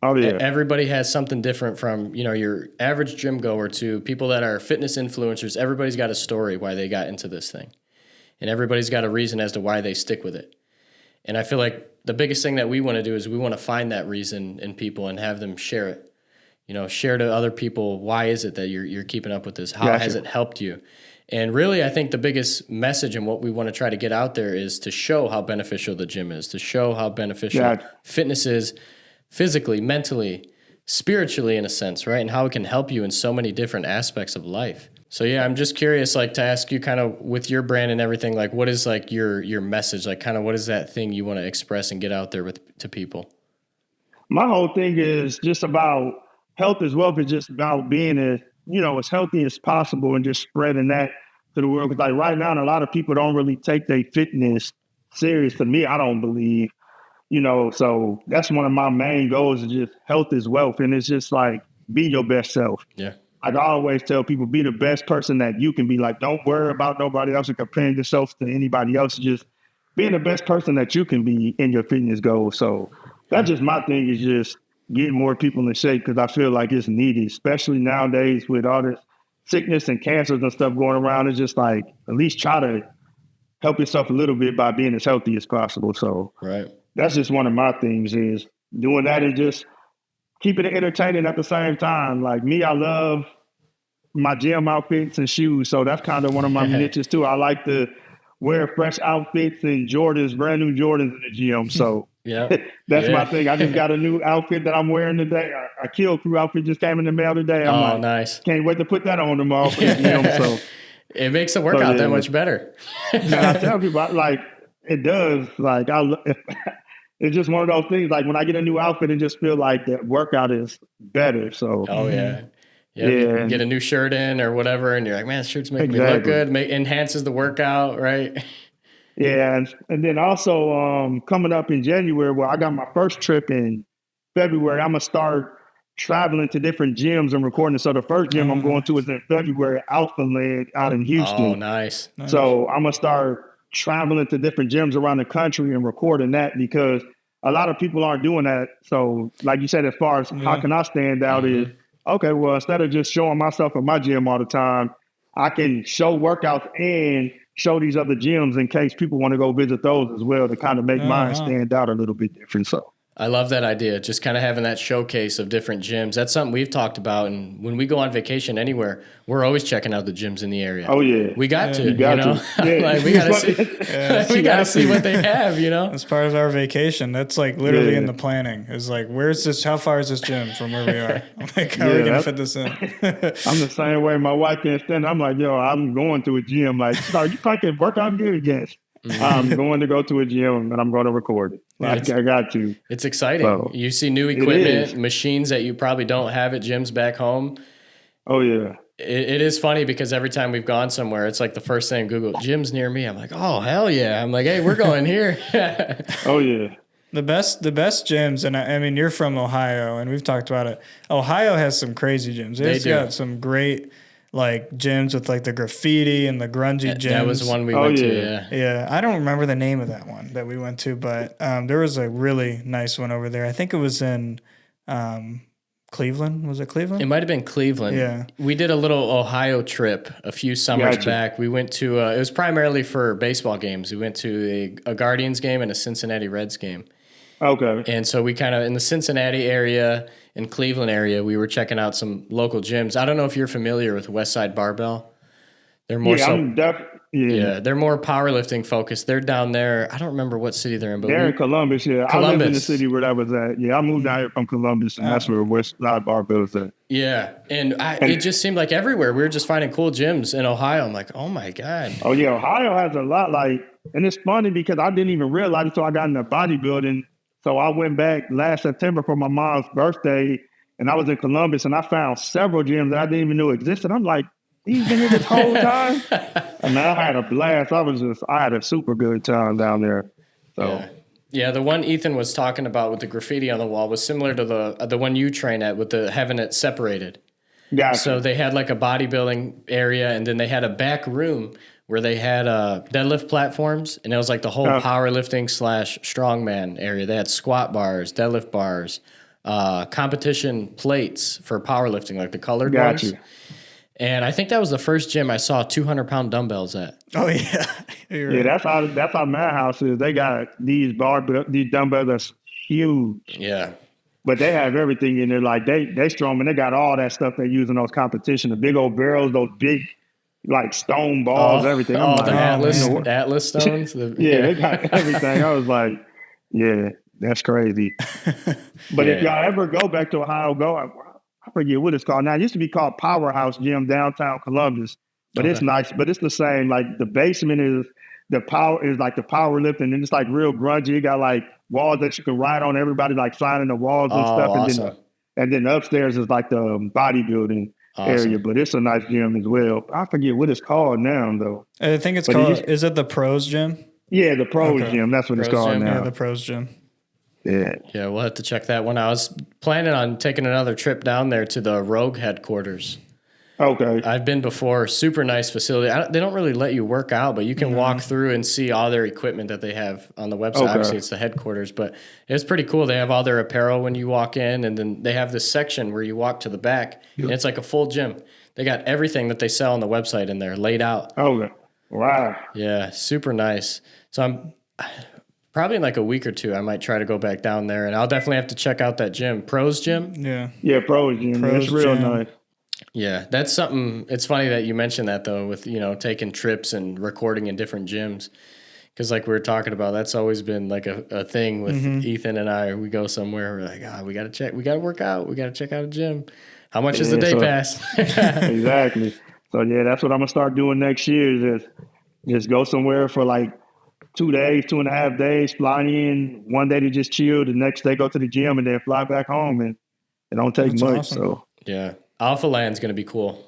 Oh yeah. Everybody has something different from, your average gym goer to people that are fitness influencers. Everybody's got a story why they got into this thing. And everybody's got a reason as to why they stick with it. And I feel like the biggest thing that we want to do is we want to find that reason in people and have them share it. Share to other people, why is it that you're keeping up with this? How has it helped you? And really, I think the biggest message and what we want to try to get out there is to show how beneficial the gym is, to show how beneficial fitness is physically, mentally, spiritually, in a sense, right? And how it can help you in so many different aspects of life. So yeah, I'm just curious, like to ask you kind of with your brand and everything, like what is like your message? Like kind of what is that thing you want to express and get out there to people? My whole thing is just about health as well, but just about being as healthy as possible and just spreading that to the world. Because like right now, a lot of people don't really take their fitness serious. To me, I don't believe, so that's one of my main goals is just health is wealth. And it's just like, be your best self. Yeah. Like I always tell people, be the best person that you can be. Like, don't worry about nobody else or comparing yourself to anybody else. Just being the best person that you can be in your fitness goals. So that's just my thing is just getting more people in shape because I feel like it's needed, especially nowadays with all this sickness and cancers and stuff going around. It's just like, at least try to help yourself a little bit by being as healthy as possible. So that's just one of my things is doing that and just keeping it entertaining at the same time. Like me, I love my gym outfits and shoes. So that's kind of one of my niches too. I like to wear fresh outfits and Jordans, brand new Jordans in the gym. So that's my thing. I just got a new outfit that I'm wearing today. A Kill Crew outfit just came in the mail today. I'm nice. Can't wait to put that on tomorrow for the gym. So it makes the workout that much better. I tell people, like, it does. Like, it's just one of those things. Like when I get a new outfit, and just feel like the workout is better. So you get a new shirt in or whatever, and you're like, man, this shirt's making me look good. Enhances the workout, right? Yeah, and then also coming up in January, well, I got my first trip in February. I'm gonna start traveling to different gyms and recording. So the first gym I'm going to is in February, Alpha Leg out in Houston. Oh, nice. So I'm gonna start traveling to different gyms around the country and recording that because a lot of people aren't doing that. So like you said, as far as how can I stand out is, okay, well, instead of just showing myself at my gym all the time, I can show workouts and show these other gyms in case people want to go visit those as well to kind of make mine stand out a little bit different. So I love that idea. Just kind of having that showcase of different gyms. That's something we've talked about. And when we go on vacation anywhere, we're always checking out the gyms in the area. Oh yeah. We got to, like, we got to see, we got to see what they have, As part of our vacation, that's like literally in the planning. It's like, how far is this gym from where we are? I'm like, how are we going to fit this in? I'm the same way. My wife can't stand. I'm like, I'm going to a gym. Like, you fucking work out good again. I'm going to go to a gym and I'm going to record it. Like, I got to. It's exciting. So, you see new equipment, machines that you probably don't have at gyms back home. Oh, yeah. It is funny because every time we've gone somewhere, it's like the first thing Google, gyms near me. I'm like, oh, hell yeah. I'm like, hey, we're going here. Oh, yeah. The best gyms, and I mean, you're from Ohio, and we've talked about it. Ohio has some crazy gyms. They've got some great like gyms with like the graffiti and the grungy gyms. That was one we went to. Yeah. I don't remember the name of that one that we went to, but there was a really nice one over there. I think it was in Cleveland. Was it Cleveland? It might have been Cleveland. Yeah. We did a little Ohio trip a few summers back. We went to, it was primarily for baseball games. We went to a Guardians game and a Cincinnati Reds game. Okay. And so we kind of, in the Cincinnati area and Cleveland area, we were checking out some local gyms. I don't know if you're familiar with Westside Barbell. They're more they're more powerlifting focused. They're down there. I don't remember what city they're in, but they're in Columbus. Yeah, I lived in the city where that was at. Yeah, I moved down here from Columbus, and that's where Westside Barbell is at. Yeah, and it just seemed like everywhere we were just finding cool gyms in Ohio. I'm like, oh my god. Oh yeah, Ohio has a lot. And it's funny because I didn't even realize until I got into bodybuilding. So I went back last September for my mom's birthday, and I was in Columbus, and I found several gyms that I didn't even know existed. I'm like, he's been here this whole time? And I had a blast. I had a super good time down there. So yeah, the one Ethan was talking about with the graffiti on the wall was similar to the one you train at with the having it separated. Yeah. So they had like a bodybuilding area, and then they had a back room where they had deadlift platforms, and it was like the whole powerlifting / strongman area. They had squat bars, deadlift bars, competition plates for powerlifting, like the colored ones. And I think that was the first gym I saw 200-pound dumbbells at. Oh yeah, yeah. That's how my house is. They got these dumbbells that's huge. Yeah, but they have everything in there. Like they strong, and they got all that stuff they use in those competitions. The big old barrels, those big like stone balls, everything. I'm like, the Atlas stones. They got everything. I was like, yeah, that's crazy. But if y'all ever go back to Ohio, I forget what it's called now. It used to be called Powerhouse Gym downtown Columbus, but it's nice. But it's the same. Like the basement is the powerlifting, and it's like real grungy. You got like walls that you can ride on. Everybody like signing the walls and stuff. Awesome. And then upstairs is like the bodybuilding area. But it's a nice gym as well. I forget what it's called now though. I think it's called. Is it the Pros Gym? Yeah, the Pros Gym. That's what it's called now. Yeah, the Pros Gym. Yeah, we'll have to check that one. I was planning on taking another trip down there to the Rogue headquarters. Okay. I've been before. Super nice facility. They don't really let you work out, but you can walk through and see all their equipment that they have on the website. Obviously, it's the headquarters, but it's pretty cool. They have all their apparel when you walk in, and then they have this section where you walk to the back, and it's like a full gym. They got everything that they sell on the website in there laid out. Okay. Wow. Yeah, super nice. So I'm... Probably in like a week or two, I might try to go back down there, and I'll definitely have to check out that gym. Pros Gym? Yeah, Pros Gym. It's real nice. Yeah, that's something. It's funny that you mentioned that, though, with, taking trips and recording in different gyms. Because like we were talking about, that's always been like a thing with Ethan and I. We go somewhere, we're like, we got to check. We got to work out. We got to check out a gym. How much is the day pass? Exactly. So, yeah, that's what I'm going to start doing next year is just go somewhere for like 2 days, 2.5 days, flying in one day to just chill, the next day go to the gym, and then fly back home. And it don't take much. Awesome. So yeah, Alpha Land's gonna be cool.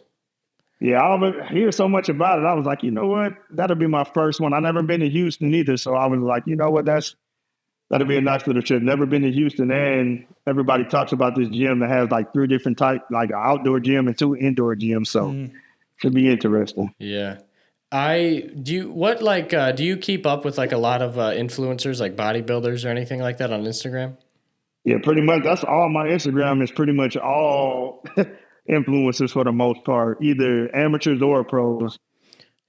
Yeah, I hear so much about it. I was like, you know what, that'll be my first one. I've never been to Houston either, so I was like, you know what, that'll be a nice little trip. Never been to Houston, and everybody talks about this gym that has like 3 different types, like an outdoor gym and 2 indoor gyms. So should be interesting. Yeah. Do you keep up with like a lot of influencers like bodybuilders or anything like that on Instagram? Yeah, pretty much. That's all my Instagram is pretty much all influencers for the most part, either amateurs or pros.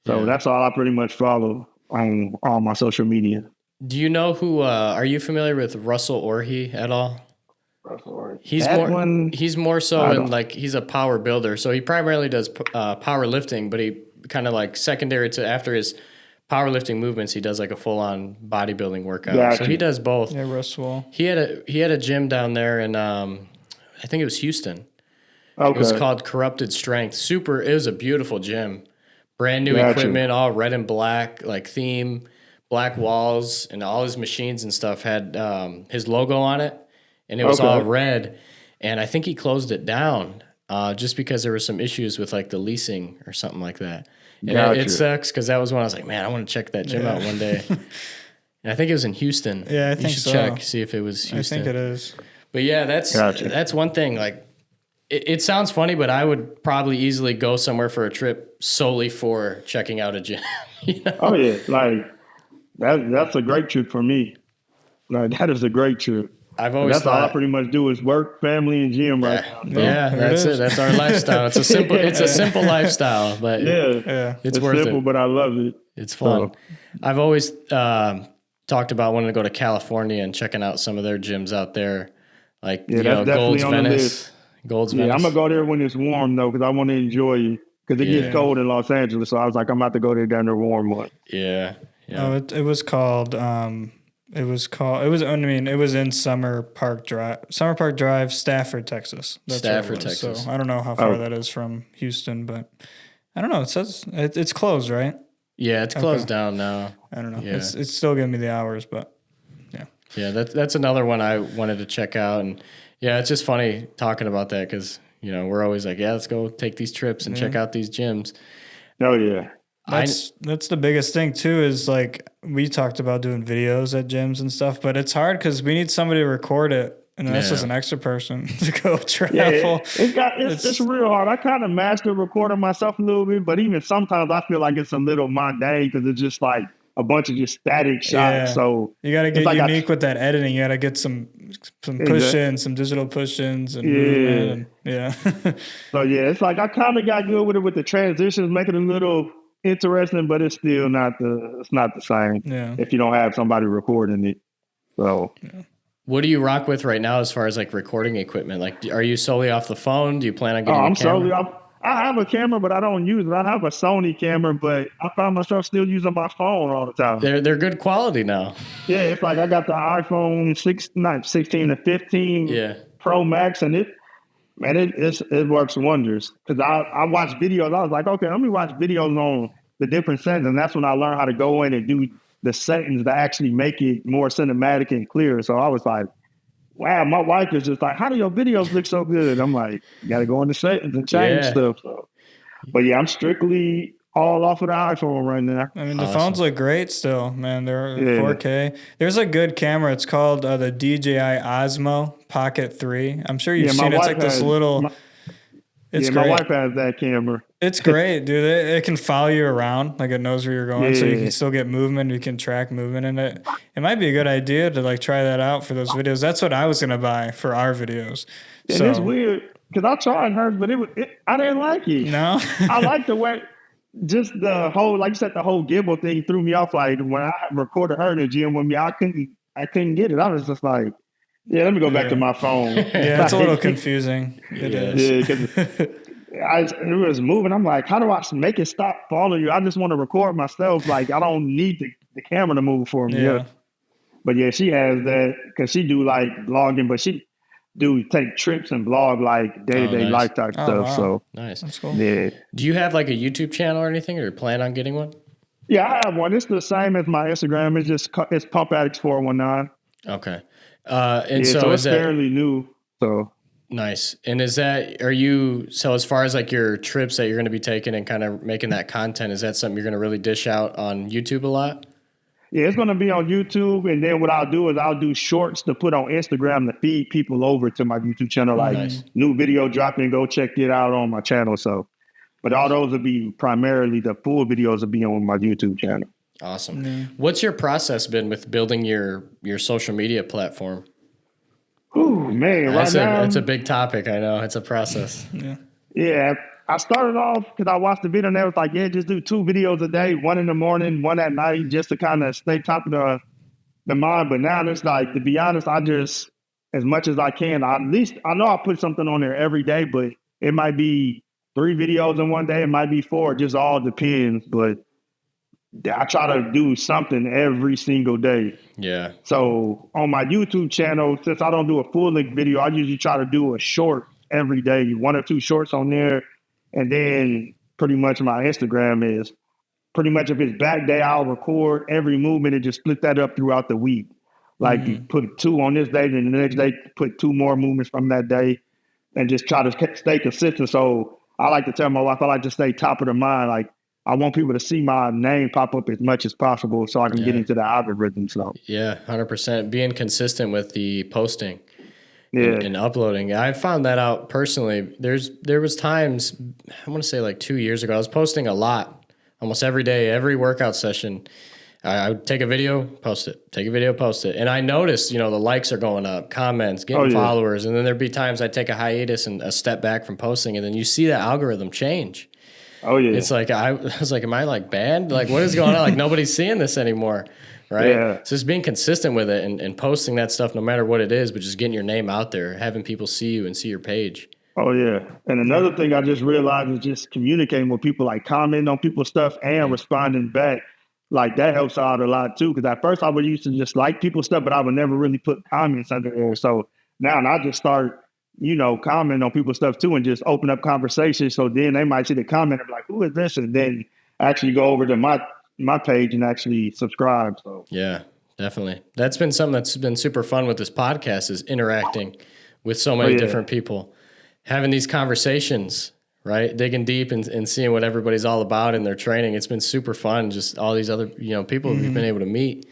So that's all I pretty much follow on all my social media. Do you know who, are you familiar with Russell Orhe at all? He's more so in like, he's a power builder. So he primarily does powerlifting, but he kind of like secondary to after his powerlifting movements, he does like a full on bodybuilding workout. Gotcha. So he does both. Yeah, Russell. He had a gym down there in I think it was Houston. Okay. It was called Corrupted Strength. It was a beautiful gym. Brand new equipment, all red and black, like theme, black walls, and all his machines and stuff had his logo on it. And it was all red. And I think he closed it down just because there were some issues with like the leasing or something like that. And it sucks because that was when I was like, man, I want to check that gym out one day. And I think it was in Houston. Yeah, I think so. Check, see if it was Houston. I think it is. But yeah, that's one thing. Like, it sounds funny, but I would probably easily go somewhere for a trip solely for checking out a gym. You know? Oh yeah, like that's a great trip for me. Like that is a great trip. I've always that's all I thought, pretty much do is work, family, and gym right now. So. yeah, that's it. That's our lifestyle. It's a simple lifestyle, but it's worth simple, it. but I love it. It's fun. So. I've always talked about wanting to go to California and checking out some of their gyms out there, like Gold's Venice. Gold's Venice. I'm gonna go there when it's warm though, because I want to enjoy it. Because it gets cold in Los Angeles, so I was like, I'm about to go there down there warm one. Yeah. Oh, it was called. It was in Summer Park Drive, Stafford, Texas. That's Stafford, Texas. So I don't know how far that is from Houston, but I don't know. It says it's closed, right? Yeah, it's closed down now. I don't know. Yeah. It's still giving me the hours, but yeah. Yeah, that's another one I wanted to check out, and yeah, it's just funny talking about that because we're always like, yeah, let's go take these trips and check out these gyms. Oh yeah. That's the biggest thing too, is like we talked about doing videos at gyms and stuff, but it's hard because we need somebody to record it, and that's just an extra person to go travel. Yeah, it's real hard. I kind of mastered recording myself a little bit, but even sometimes I feel like it's a little mundane because it's just like a bunch of just static shots. Yeah. So you got to get unique with that editing. You got to get some push-ins, some digital push-ins, and movement. And, So yeah, it's like I kind of got good with it with the transitions, making it a little interesting, but it's still not the same if you don't have somebody recording it. So what do you rock with right now as far as like recording equipment? Like, are you solely off the phone? Do you plan on getting a camera? Solely off. I have a camera, but I don't use it. I have a Sony camera, but I find myself still using my phone all the time. They're good quality now. Yeah, it's like I got the iPhone 16 to 15 Pro Max, and it works wonders. Because I watch videos. I was like, okay, let me watch videos on the different settings, and that's when I learned how to go in and do the settings to actually make it more cinematic and clear. So I was like, wow, my wife is just like, how do your videos look so good? I'm like, you got to go in the settings and change stuff. So, but yeah, I'm strictly all off of the iPhone right now. I mean, the phones look great still, man. They're 4K. There's a good camera. It's called the DJI Osmo Pocket 3. I'm sure you've seen it. It's like this little... It's great. My wife has that camera. It's great, dude. It can follow you around, like it knows where you're going, so you can still get movement. You can track movement in it. It might be a good idea to like try that out for those videos. That's what I was gonna buy for our videos. And it's weird because I tried hers, but I didn't like it. No, I like the way, just the whole, like you said, the whole gimbal thing threw me off. Like when I recorded her in the gym with me, I couldn't get it. I was just like, let me go back to my phone. Yeah, it's a little confusing. It is. Yeah, it was moving. I'm like, how do I make it stop following you? I just want to record myself. Like, I don't need the camera to move for me. Yeah. But yeah, she has that because she do like vlogging, but she do take trips and vlog like day-to-day life type stuff. Wow. So nice. That's cool. Yeah. Do you have like a YouTube channel or anything, or plan on getting one? Yeah, I have one. It's the same as my Instagram. It's Pump Addicts 419. Okay. So it's fairly new. So nice. And so as far as like your trips that you're going to be taking and kind of making that content, is that something you're going to really dish out on YouTube a lot? Yeah, it's going to be on YouTube. And then what I'll do is I'll do shorts to put on Instagram to feed people over to my YouTube channel. Like new video dropping, go check it out on my channel. So, but all those will be primarily the full videos will be on my YouTube channel. Awesome. What's your process been with building your social media platform? Ooh, man, It's a big topic. I know it's a process. Yeah. I started off because I watched the video and they was like, just do 2 videos a day, 1 in the morning, 1 at night, just to kind of stay top of the mind. But now it's like, to be honest, I just, as much as I can, I know I put something on there every day, but it might be 3 videos in one day. It might be 4. It just all depends. But I try to do something every single day. Yeah. So on my YouTube channel, since I don't do a full length video, I usually try to do a short every day, 1 or 2 shorts on there. And then pretty much my Instagram is pretty much if it's back day, I'll record every movement and just split that up throughout the week. Like you put 2 on this day, then the next day put 2 more movements from that day and just try to stay consistent. So I like to tell my wife, I like to stay top of the mind. Like I want people to see my name pop up as much as possible so I can get into the algorithm. So yeah, 100%. Being consistent with the posting. And uploading. I found that out personally. There was times, I want to say like 2 years ago, I was posting a lot, almost every day, every workout session. I would take a video, post it, take a video, post it. And I noticed, the likes are going up, comments, getting followers. And then there'd be times I'd take a hiatus and a step back from posting. And then you see that algorithm change. Oh, yeah. It's like, I was like, am I like banned? Like, what is going on? Like, nobody's seeing this anymore. Right. Yeah. So just being consistent with it and posting that stuff, no matter what it is, but just getting your name out there, having people see you and see your page. Oh, yeah. And another thing I just realized is just communicating with people, like commenting on people's stuff and responding back. Like that helps out a lot too. Because at first I would used to just like people's stuff, but I would never really put comments under there. So now I just start, commenting on people's stuff too and just open up conversations. So then they might see the comment and be like, who is this? And then actually go over to my page and actually subscribe. So yeah, definitely. That's been something that's been super fun with this podcast is interacting with so many different people, having these conversations, right? Digging deep and seeing what everybody's all about in their training. It's been super fun. Just all these other, people we've been able to meet.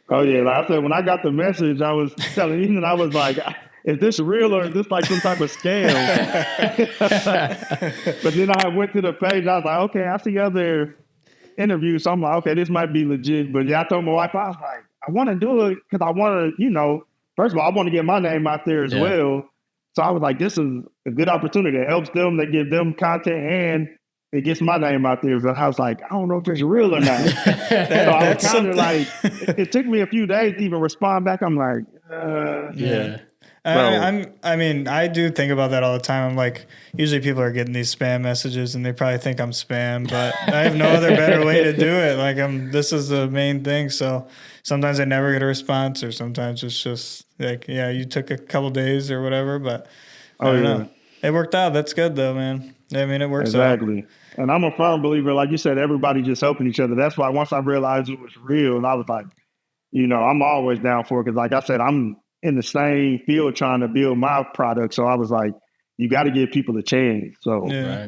Oh yeah. Like I said, when I got the message, I was telling Ethan, I was like, is this real or is this like some type of scam? But then I went to the page. I was like, okay, I see other interviews. So I'm like, okay, this might be legit. But I told my wife, I was like, I want to do it because I want to, first of all, I want to get my name out there as well. So I was like, this is a good opportunity. It helps them, they give them content, and it gets my name out there. But I was like, I don't know if it's real or not. So I was kind of like, it took me a few days to even respond back. I'm like, yeah. I do think about that all the time. I'm like, usually people are getting these spam messages and they probably think I'm spam, but I have no other better way to do it. Like this is the main thing. So sometimes I never get a response, or sometimes it's just like, yeah, you took a couple days or whatever, but I don't know. It worked out. That's good though, man. I mean, it works out. Exactly. And I'm a firm believer, like you said, everybody just helping each other. That's why once I realized it was real, and I was like, I'm always down for it. Because like I said, I'm in the same field trying to build my product. So I was like, you got to give people a chance. So,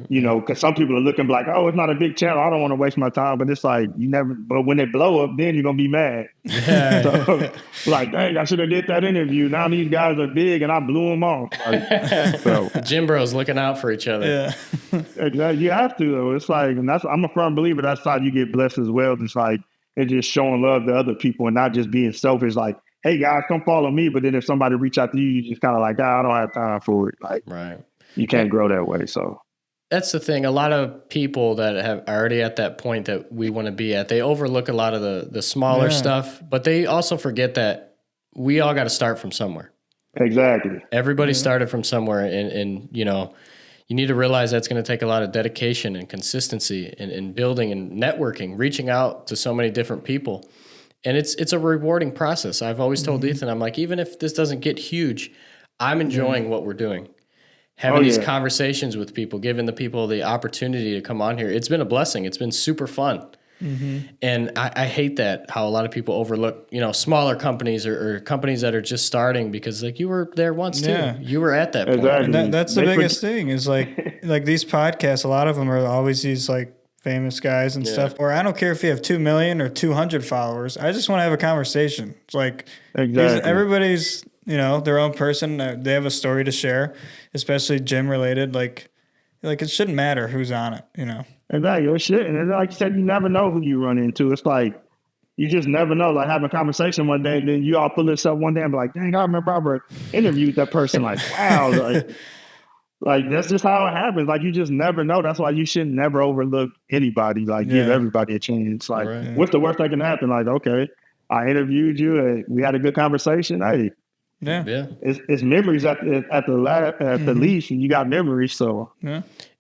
because some people are looking like, oh, it's not a big channel. I don't want to waste my time. But it's like, but when they blow up, then you're going to be mad. Yeah. So, like, dang, I should have did that interview. Now these guys are big and I blew them off. Like, Gym bros looking out for each other. Yeah. Exactly. You have to, though. It's like, and I'm a firm believer that's how you get blessed as well. It's like, it's just showing love to other people and not just being selfish. Like, hey guys, come follow me. But then if somebody reach out to you, you just kind of like, I don't have time for it. Like, you can't grow that way. So that's the thing. A lot of people that are already at that point that we want to be at, they overlook a lot of the smaller stuff, but they also forget that we all got to start from somewhere. Exactly. Everybody started from somewhere, and you need to realize that's going to take a lot of dedication and consistency and building and networking, reaching out to so many different people. And it's a rewarding process. I've always told Ethan, I'm like, even if this doesn't get huge, I'm enjoying what we're doing. Having these conversations with people, giving the people the opportunity to come on here. It's been a blessing. It's been super fun. And I hate that, how a lot of people overlook, smaller companies or companies that are just starting, because like you were there once too. You were at that point. Exactly. And that's the biggest thing is like these podcasts, a lot of them are always these like famous guys and stuff. Or I don't care if you have 2 million or 200 followers. I just want to have a conversation. It's like everybody's, their own person. They have a story to share, especially gym related. Like it shouldn't matter who's on it, Exactly. It shouldn't. And like you said, you never know who you run into. It's like, you just never know. Like having a conversation one day, and then you all pull this up one day and be like, dang, I remember I interviewed that person. Like, wow. Like that's just how it happens. Like you just never know. That's why you should never overlook anybody. Like give everybody a chance. Like what's the worst that can happen? Like, okay, I interviewed you and we had a good conversation. Hey, it's memories at the least, and you got memories. So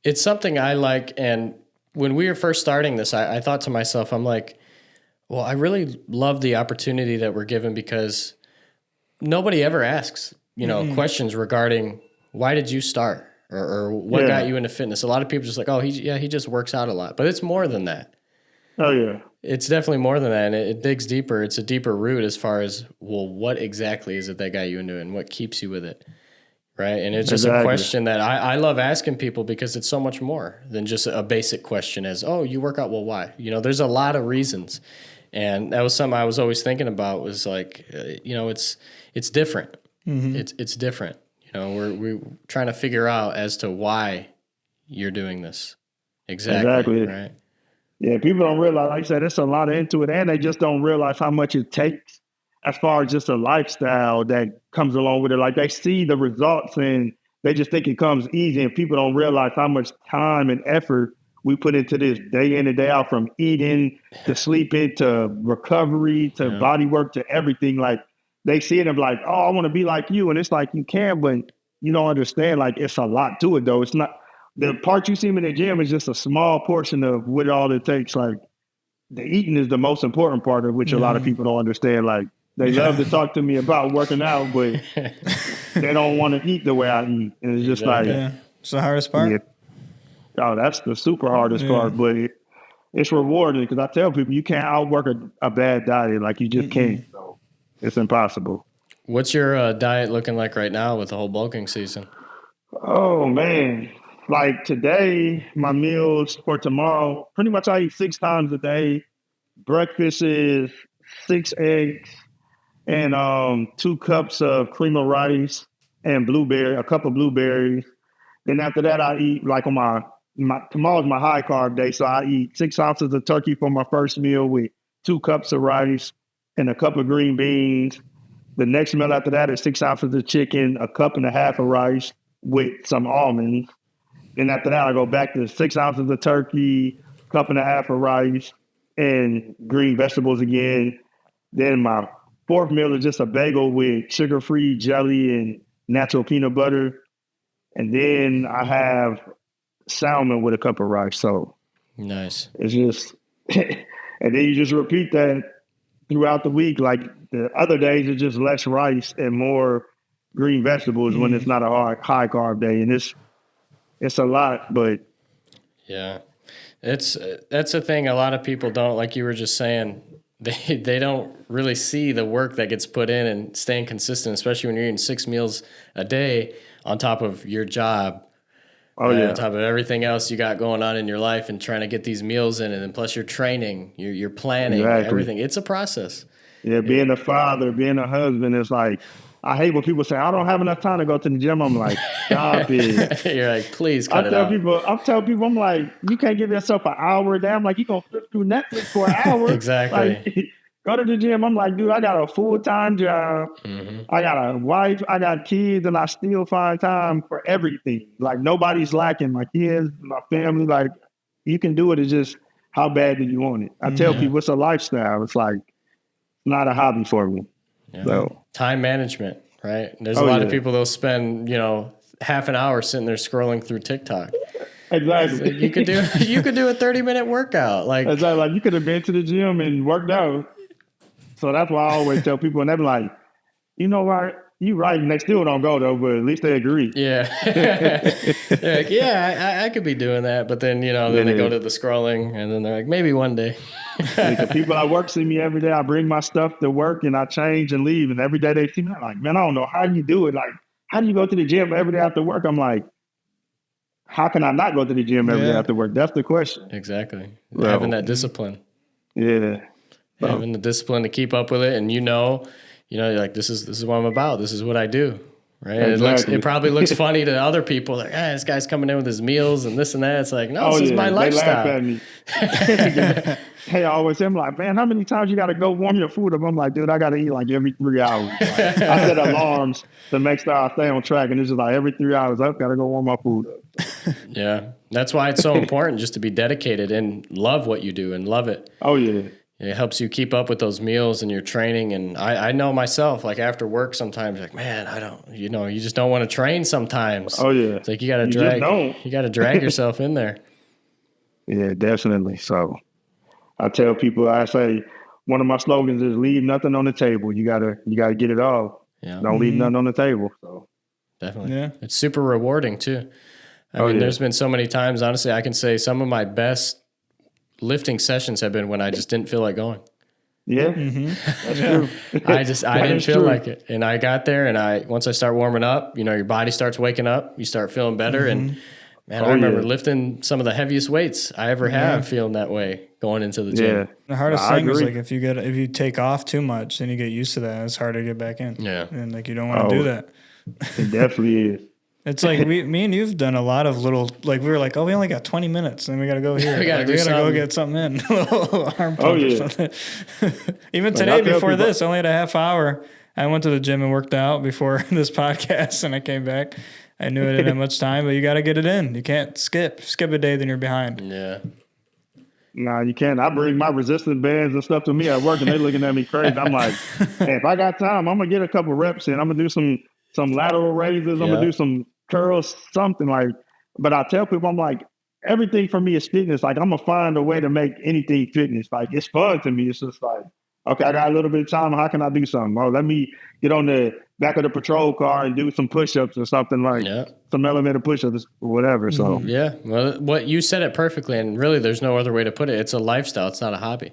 it's something I like. And when we were first starting this, I thought to myself, I'm like, well, I really love the opportunity that we're given, because nobody ever asks, questions regarding why did you start or what got you into fitness. A lot of people just like, oh, he just works out a lot, but it's more than that. Oh yeah. It's definitely more than that. And it digs deeper. It's a deeper root as far as, well, what exactly is it that got you into it and what keeps you with it? Right. And it's just a question that I love asking people, because it's so much more than just a basic question as, oh, you work out. Well, why? There's a lot of reasons. And that was something I was always thinking about, was like, it's different. It's different. We're trying to figure out as to why you're doing this. Exactly. Right. Yeah, people don't realize, like I said, it's a lot into it, and they just don't realize how much it takes as far as just a lifestyle that comes along with it. Like they see the results and they just think it comes easy, and people don't realize how much time and effort we put into this day in and day out, from eating to sleeping to recovery to body work to everything. Like they see it and be like, oh, I want to be like you. And it's like, you can, but you don't understand. Like it's a lot to it though. It's not, the part you see me in the gym is just a small portion of what all it takes. Like the eating is the most important part of which a lot of people don't understand. Like they love to talk to me about working out, but they don't want to eat the way I eat. And it's just it's the hardest part. Yeah. Oh, that's the super hardest part, but it's rewarding because I tell people you can't outwork a bad diet. Like you just can't. So it's impossible. What's your diet looking like right now with the whole bulking season? Oh, man. Like today, my meals for tomorrow, pretty much I eat 6 times a day. Breakfast is 6 eggs and 2 cups of cream of rice and a cup of blueberries. Then after that, I eat like on my tomorrow's my high carb day. So I eat 6 ounces of turkey for my first meal with 2 cups of rice and a cup of green beans. The next meal after that is 6 ounces of chicken, a cup and a half of rice with some almonds. Then after that, I go back to 6 ounces of turkey, cup and a half of rice, and green vegetables again. Then my fourth meal is just a bagel with sugar-free jelly and natural peanut butter. And then I have salmon with a cup of rice. So nice. It's just, and then you just repeat that throughout the week. Like the other days, it's just less rice and more green vegetables when it's not a high carb day. And it's a lot, but yeah, that's the thing. A lot of people don't, like you were just saying, they don't really see the work that gets put in and staying consistent, especially when you're eating 6 meals a day on top of your job. On top of everything else you got going on in your life and trying to get these meals in, and then plus your training, you're planning, everything. It's a process. Yeah, being a father, being a husband, it's like, I hate when people say, I don't have enough time to go to the gym. I'm like, stop it. You're like, please cut it out. I'm telling people, I'm like, you can't give yourself an hour a day. I'm like, you going to flip through Netflix for an hour. Exactly. Like, go to the gym. I'm like, dude, I got a full-time job. I got a wife. I got kids, and I still find time for everything. Like, nobody's lacking. My kids, my family, like, you can do it. It's just, how bad do you want it? I tell people it's a lifestyle. It's like, not a hobby for me. Yeah. So time management, right? There's a lot of people that'll spend, half an hour sitting there scrolling through TikTok. Exactly. So you could do a 30-minute workout. Like exactly. Like you could have been to the gym and worked out. So that's why I always tell people, and they're like, you know what? You right, and they still don't go though, but at least they agree. Yeah. They're like, yeah, I could be doing that, but then then they go to the scrolling, and then they're like, maybe one day. The people at work see me every day. I bring my stuff to work and I change and leave, and every day they see me. I'm like, man, I don't know how do you do it. Like, how do you go to the gym every day after work? I'm like, how can I not go to the gym every day after work? That's the question. Exactly. Having that discipline. Yeah. Having the discipline to keep up with it, and you're like, this is what I'm about. This is what I do, right? Exactly. It probably looks funny to other people, like, this guy's coming in with his meals and this and that. It's like, no, this is my lifestyle. They laugh at me. Hey, I always say, I'm like, man, how many times you got to go warm your food up? I'm like, dude, I got to eat like every 3 hours. Like, I set alarms to make sure I stay on track, and it's just like every 3 hours, I've got to go warm my food up. Yeah, that's why it's so important just to be dedicated and love what you do and love it. Oh, yeah. It helps you keep up with those meals and your training. And I know myself, like after work sometimes, like, man, I don't, you just don't want to train sometimes. Oh, yeah. It's like you got to drag yourself in there. Yeah, definitely. So I tell people, I say, one of my slogans is leave nothing on the table. You gotta get it all. Yeah. Don't leave nothing on the table. So definitely. Yeah. It's super rewarding too. I mean, there's been so many times, honestly, I can say some of my best lifting sessions have been when I just didn't feel like going. Yeah, that's true. I didn't feel like it. And I got there, and once I start warming up, your body starts waking up, you start feeling better. And man, I remember lifting some of the heaviest weights I ever have feeling that way going into the gym. Yeah. The hardest thing is like if you take off too much and you get used to that, it's hard to get back in. Yeah. And like you don't want to do that. It definitely is. It's like me and you've done a lot of little, like we were like, oh, we only got 20 minutes and we got to go here. We gotta go get something in, a little arm pump or something. Even Like, today before this, I only had a half hour. I went to the gym and worked out before this podcast and I came back. I knew I didn't have much time, but you got to get it in. You can't skip a day, then you're behind. Yeah. Nah, you can't. I bring my resistance bands and stuff to me at work and they looking at me crazy. I'm like, hey, if I got time, I'm going to get a couple reps in. I'm going to do some lateral raises. I'm going to do some curls, something like, but I tell people, I'm like, everything for me is fitness. Like, I'm going to find a way to make anything fitness. Like, it's fun to me. It's just like, okay, I got a little bit of time. How can I do something? Oh, let me get on the back of the patrol car and do some push-ups or something like some elevator push-ups or whatever. So yeah, well, what you said it perfectly, and really, there's no other way to put it. It's a lifestyle. It's not a hobby.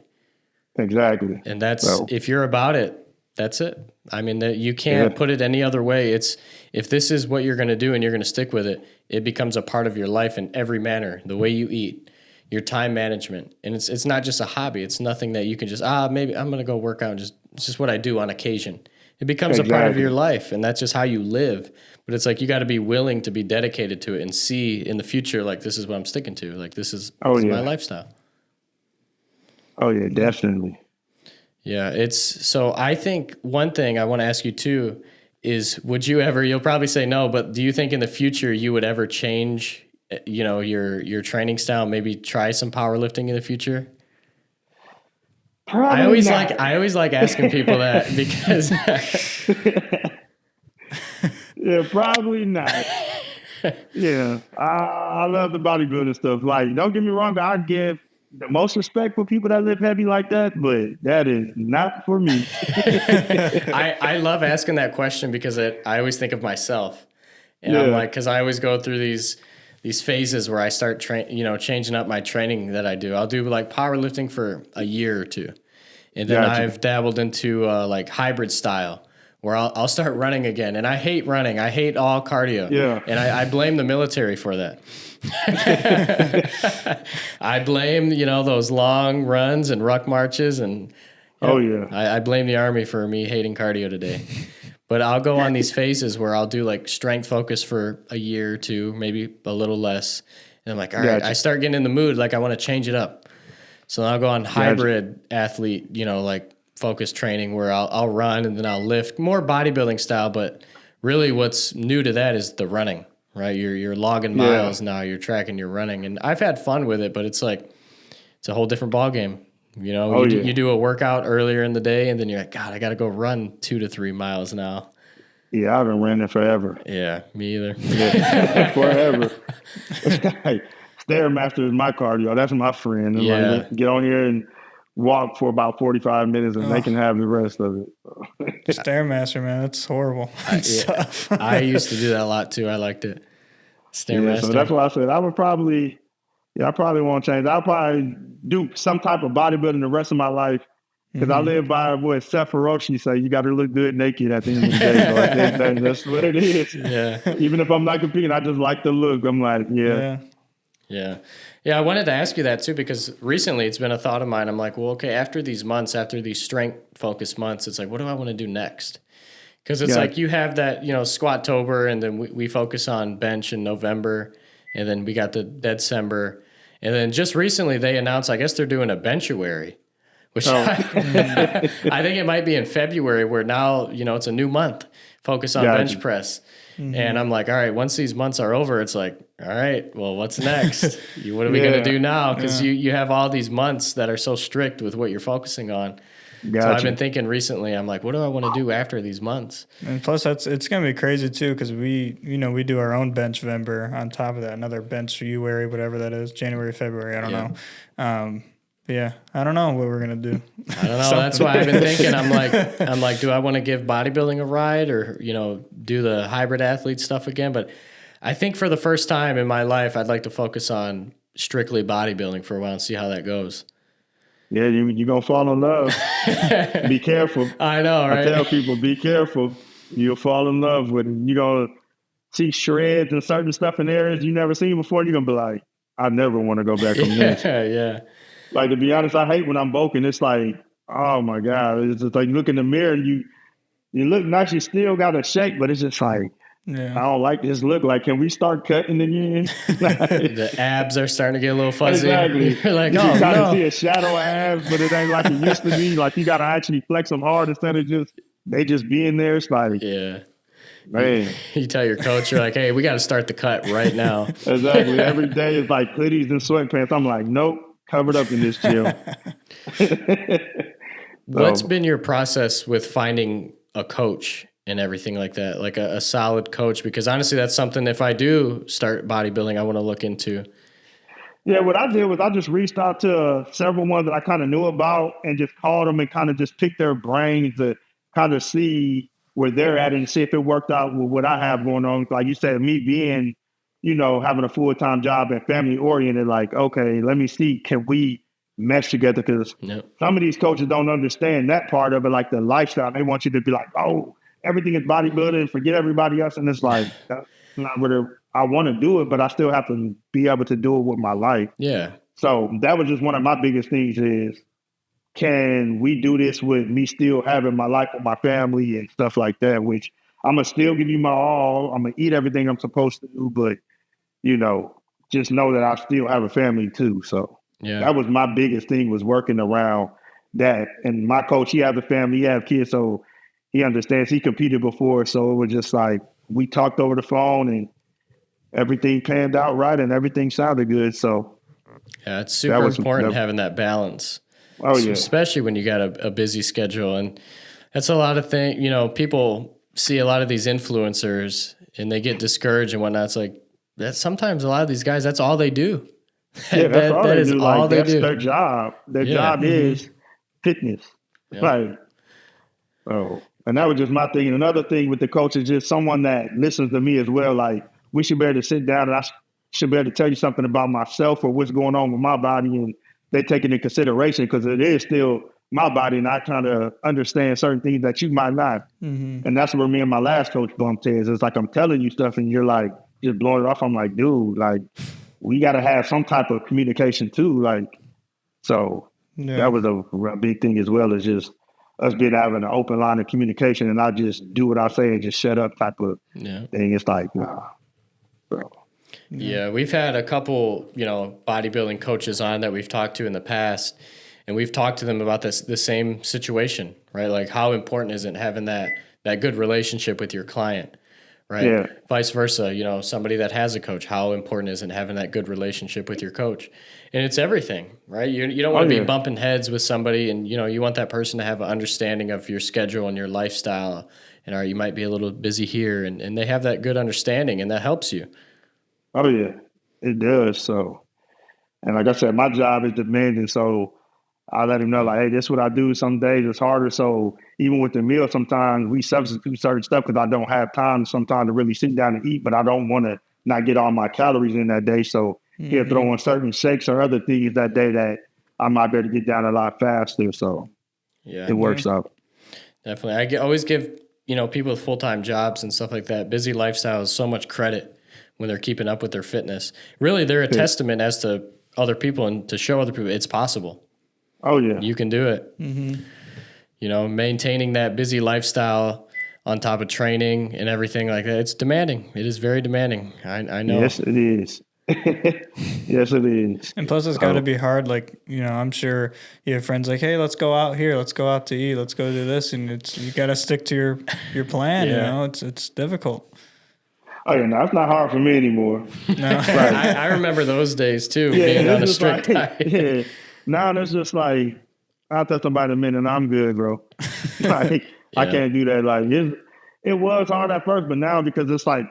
Exactly. And if you're about it, that's it. I mean, you can't put it any other way. It's if this is what you're going to do and you're going to stick with it, it becomes a part of your life in every manner. The way you eat, your time management, and it's not just a hobby. It's nothing that you can just maybe I'm going to go work out. It's just what I do on occasion. It becomes a part of your life, and that's just how you live. But it's like you got to be willing to be dedicated to it and see in the future, like, this is what I'm sticking to. Like, this is my lifestyle. Oh yeah, definitely. Yeah, so I think one thing I want to ask you too is, would you ever, you'll probably say no, but do you think in the future you would ever change, your training style, maybe try some powerlifting in the future? Probably I always like asking people that because yeah, probably not. Yeah, I love the bodybuilding stuff. Like, don't get me wrong, I give the most respect for people that live heavy like that, but that is not for me. I love asking that question because I always think of myself, and I'm like, because I always go through these phases where I start changing up my training that I do. I'll do like powerlifting for a year or two, and then I've dabbled into like hybrid style, where I'll start running again. And I hate running. I hate all cardio. Yeah. And I blame the military for that. I blame, those long runs and ruck marches. And I blame the Army for me hating cardio today. But I'll go on these phases where I'll do like strength focus for a year or two, maybe a little less. And I'm like, all right, I start getting in the mood. Like, I want to change it up. So I'll go on hybrid athlete, like focus training, where I'll run and then I'll lift, more bodybuilding style. But really what's new to that is the running, right? You're logging miles now, you're tracking your running. And I've had fun with it, but it's like, it's a whole different ballgame. You do a workout earlier in the day and then you're like, God, I got to go run 2 to 3 miles now. Yeah, I've been running forever. Yeah, me either. Forever. Stairmaster is my cardio. That's my friend. And like, get on here and walk for about 45 minutes and they can have the rest of it. Stairmaster, man, that's horrible. I used to do that a lot too. I liked it. Stairmaster. Yeah, so that's why I said I probably won't change. I'll probably do some type of bodybuilding the rest of my life because I live by what Seth Hiroshi say, you got to look good naked at the end of the day. So I think that's what it is. Yeah. Even if I'm not competing, I just like the look. I'm like, Yeah, I wanted to ask you that too, because recently it's been a thought of mine. I'm like, well, okay, after these strength-focused months, it's like, what do I want to do next? Because it's like you have that, Squat-tober, and then we focus on bench in November, and then we got the December. And then just recently they announced, I guess they're doing a Benchuary, which I think it might be in February, where now, it's a new month, focus on bench press. Mm-hmm. And I'm like, all right, once these months are over, it's like, all right, well, what's next? What are we going to do now? Because you have all these months that are so strict with what you're focusing on. Gotcha. So I've been thinking recently, I'm like, what do I want to do after these months? And plus, it's going to be crazy too, because we do our own bench Vember on top of that, another bench February, whatever that is, January, February, I don't know. I don't know what we're going to do. I don't know. That's why I've been thinking, I'm like, do I want to give bodybuilding a ride or, do the hybrid athlete stuff again? But I think for the first time in my life, I'd like to focus on strictly bodybuilding for a while and see how that goes. Yeah, you're going to fall in love. Be careful. I know, right? I tell people, be careful. You'll fall in love with it. You're going to see shreds and certain stuff in areas you never seen before. You're going to be like, I never want to go back from this. Yeah. Like, to be honest, I hate when I'm bulking. It's like, oh, my God. It's just like you look in the mirror and you look nice. You still got a shape, but it's just like, Yeah. I don't like this look. Like, can we start cutting again? The abs are starting to get a little fuzzy. Exactly. You're like, You oh, kind of no. see a shadow of abs, but it ain't like it used to be. Like, you got to actually flex them hard instead of they just being there. It's like, Yeah. man. You tell your coach, you're like, hey, we got to start the cut right now. Exactly. Every day is like hoodies and sweatpants. I'm like, nope, covered up in this gym. What's been your process with finding a coach and everything like that, like a solid coach? Because honestly, that's something, if I do start bodybuilding, I want to look into. Yeah, what I did was I just reached out to several ones that I kind of knew about and just called them and kind of just picked their brains to kind of see where they're at and see if it worked out with what I have going on. Like you said, me being, having a full-time job and family oriented, like, okay, let me see, can we mesh together? Because some of these coaches don't understand that part of it, like the lifestyle. They want you to be like, oh, everything is bodybuilding, forget everybody else. And it's like, that's not what I want to do it, but I still have to be able to do it with my life. Yeah. So that was just one of my biggest things is, can we do this with me still having my life with my family and stuff like that, which I'm going to still give you my all. I'm going to eat everything I'm supposed to do, but, just know that I still have a family too. So that was my biggest thing, was working around that. And my coach, he has a family, he has kids, so he understands. He competed before, so it was just like we talked over the phone and everything panned out right and everything sounded good. So yeah, it's super important having that balance. Oh, yeah. Especially when you got a busy schedule. And that's a lot of things, people see a lot of these influencers and they get discouraged and whatnot. It's like, that sometimes a lot of these guys, that's all they do. Yeah, that's all they do. Like, that's do. their job. Their job is fitness. Yeah. Right. Oh, and that was just my thing. And another thing with the coach is just someone that listens to me as well. Like, we should be able to sit down and I should be able to tell you something about myself or what's going on with my body, and they take it into consideration because it is still my body, and I kind of understand certain things that you might not. Mm-hmm. And that's where me and my last coach bumped heads. It's like I'm telling you stuff and you're like just blowing it off. I'm like, dude, like, we got to have some type of communication too. Like, so that was a big thing as well, as just us being having an open line of communication and not just do what I say and just shut up type of thing. It's like, nah, bro. Yeah, we've had a couple, bodybuilding coaches on that we've talked to in the past, and we've talked to them about the same situation, right? Like, how important is it having that good relationship with your client, right? Yeah. Vice versa, somebody that has a coach, how important is it having that good relationship with your coach? And it's everything, right? You don't want to be bumping heads with somebody, and, you want that person to have an understanding of your schedule and your lifestyle, and you might be a little busy here, and they have that good understanding, and that helps you. Oh, yeah, it does. So, and like I said, my job is demanding. So I let him know, like, hey, this is what I do. Some days it's harder. So even with the meal, sometimes we substitute certain stuff because I don't have time sometimes to really sit down and eat, but I don't want to not get all my calories in that day. So he'll throw in certain shakes or other things that day that I might be able to get down a lot faster. So it works out. Definitely. I always give, people with full-time jobs and stuff like that, busy lifestyles, so much credit when they're keeping up with their fitness. Really, they're a testament as to other people and to show other people it's possible. Oh, yeah. You can do it. Mm-hmm. Maintaining that busy lifestyle on top of training and everything like that, it's demanding. It is very demanding. I know. Yes, it is. Yes, it is. And plus, it's got to be hard. Like, I'm sure you have friends like, hey, let's go out here. Let's go out to eat. Let's go do this. And you got to stick to your plan. It's difficult. Oh, yeah, no, it's not hard for me anymore. No. I remember those days, too, being on a strict diet. Yeah. Now it's just like, I'll tell somebody in a minute and I'm good, bro. Like, I can't do that. Like, it was hard at first, but now because it's like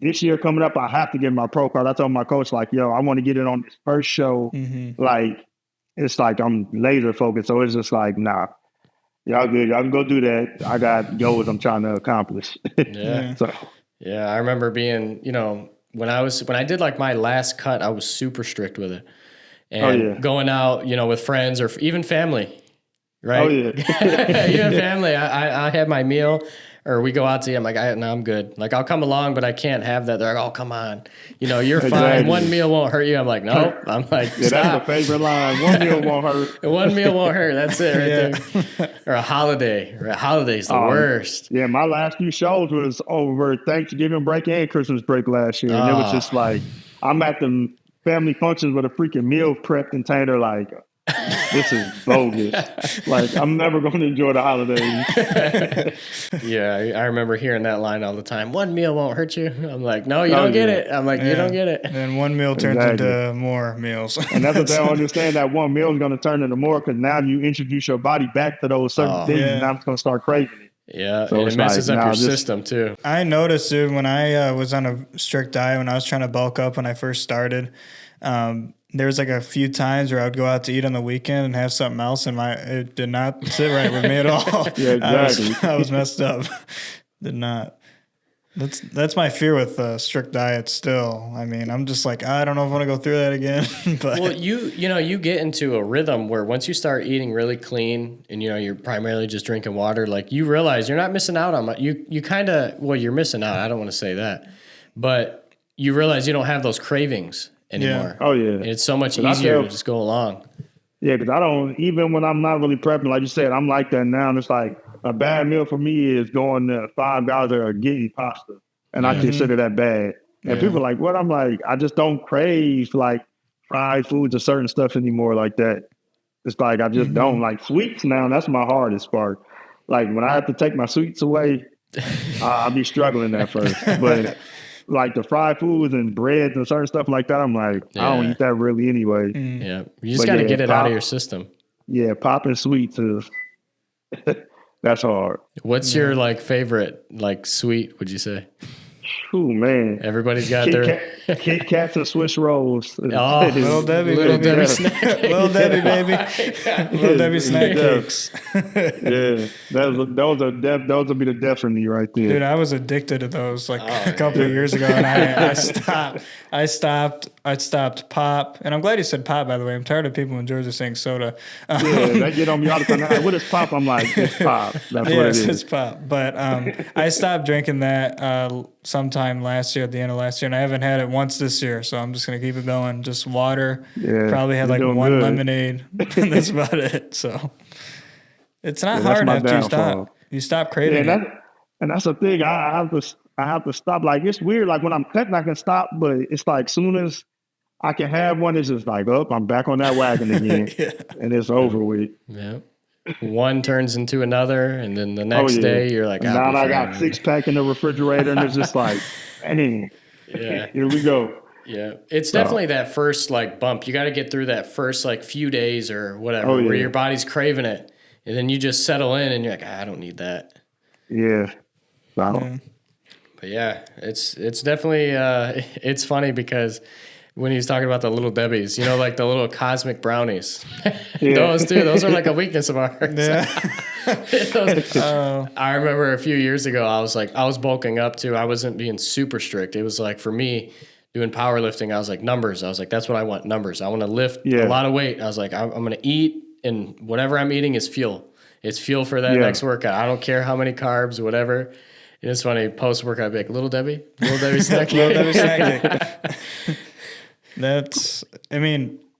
this year coming up, I have to get my pro card. I told my coach, like, yo, I want to get it on this first show. Mm-hmm. Like, it's like I'm laser focused. So it's just like, nah, y'all good. Y'all can go do that. I got goals I'm trying to accomplish. Yeah. Yeah, I remember being, when I did like my last cut, I was super strict with it. And going out, with friends or even family, right? Oh, yeah. Even family. I had my meal or we go out to eat. I'm like, no, I'm good. Like, I'll come along, but I can't have that. They're like, oh, come on. You're fine. One meal won't hurt you. I'm like, no. I'm like, yeah, stop. that's my favorite line. One meal won't hurt. One meal won't hurt. That's it right there. Or a holiday. Or a holiday's the worst. Yeah, my last few shows was over Thanksgiving break and Christmas break last year. And it was just like, I'm at the family functions with a freaking meal prep container, like, this is bogus. Like, I'm never going to enjoy the holidays. Yeah, I remember hearing that line all the time. One meal won't hurt you. I'm like, no, you don't get it. I'm like, you don't get it. And then one meal turns into more meals. And that's what they don't understand, that one meal is going to turn into more, because now you introduce your body back to those certain things, and now it's going to start craving it. Yeah, so and it messes up your system too. I noticed, dude, when I was on a strict diet, when I was trying to bulk up when I first started, there was like a few times where I would go out to eat on the weekend and have something else, and it did not sit right with me at all. Yeah, exactly. I was messed up. Did not. That's my fear with strict diet still. I mean, I'm just like, I don't know if I want to go through that again. But well, you get into a rhythm where once you start eating really clean and you're primarily just drinking water, like you realize you're not missing out on much. You kind of, well, you're missing out. I don't want to say that, but you realize you don't have those cravings anymore. Yeah. Oh yeah. And it's so much easier to just go along. Yeah, because I don't, even when I'm not really prepping, like you said, I'm like that now. And it's like a bad meal for me is going to $5 or getting pasta. And I consider that bad. And people are like, what? I'm like, I just don't crave like fried foods or certain stuff anymore like that. It's like, I just don't like sweets now. That's my hardest part. Like when I have to take my sweets away, I'll be struggling at first. But like the fried foods and breads and certain stuff like that, I'm like, I don't eat that really anyway. Yeah. You just got to get it out of your system. Yeah. Popping sweets is, that's hard. What's your like favorite, like sweet, would you say? Oh man. Everybody's got their Kit Kats and Swiss rolls. Oh, Little Debbie, Debbie snack. Little Debbie, baby. Little Debbie snack cakes. Yeah, those will be the death for me right there. Dude, I was addicted to those like a couple of years ago, and I stopped pop. And I'm glad you said pop, by the way. I'm tired of people in Georgia saying soda. Yeah, they get on me all the time. Like, what is pop? I'm like, it's pop. That's what it is. It's pop. But I stopped drinking that sometime last year, at the end of last year, and I haven't had it once this year. So I'm just gonna keep it going. Just water. Yeah, probably had like one lemonade, and that's about it. So it's not hard after you stop. You stop craving it. And that's the thing. I have to stop. Like it's weird. Like when I'm cutting, I can stop, but it's like soon as I can have one, it's just like, I'm back on that wagon again, and it's over with. Yeah. One turns into another, and then the next day you're like, now I got 6-pack in the refrigerator, and it's just like, dang, here we go. Yeah, it's definitely that first like bump. You got to get through that first like few days or whatever, where your body's craving it, and then you just settle in, and you're like, I don't need that. Yeah. Wow. Yeah. But yeah, it's definitely it's funny because when he was talking about the Little Debbies, like the little cosmic brownies, those are like a weakness of ours. Yeah. I remember a few years ago, I was bulking up too. I wasn't being super strict. It was like for me doing powerlifting, I was like numbers. I was like, that's what I want, numbers. I want to lift a lot of weight. I was like, I'm going to eat, and whatever I'm eating is fuel. It's fuel for that next workout. I don't care how many carbs, whatever. And it's funny, post-workout, I'd be like, Little Debbie snack. Little Debbie snack.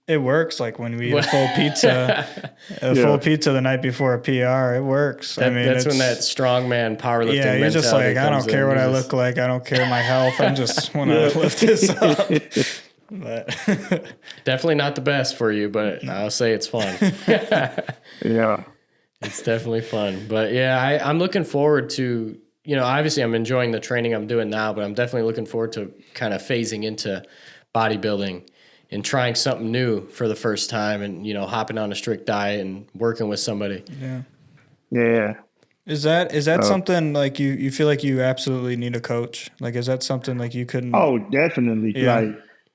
It works. Like when we eat a full pizza, full pizza the night before a PR, it works. That's when that strongman powerlifting. Yeah, you're just like, I don't care what I look like. I don't care my health. I just want to lift this up. But definitely not the best for you, but I'll say it's fun. Yeah, it's definitely fun. But yeah, I'm looking forward to. Obviously I'm enjoying the training I'm doing now, but I'm definitely looking forward to kind of phasing into bodybuilding and trying something new for the first time, and hopping on a strict diet and working with somebody. Yeah. Is that something like you feel like you absolutely need a coach? Like, is that something like you couldn't? Oh, definitely. Yeah.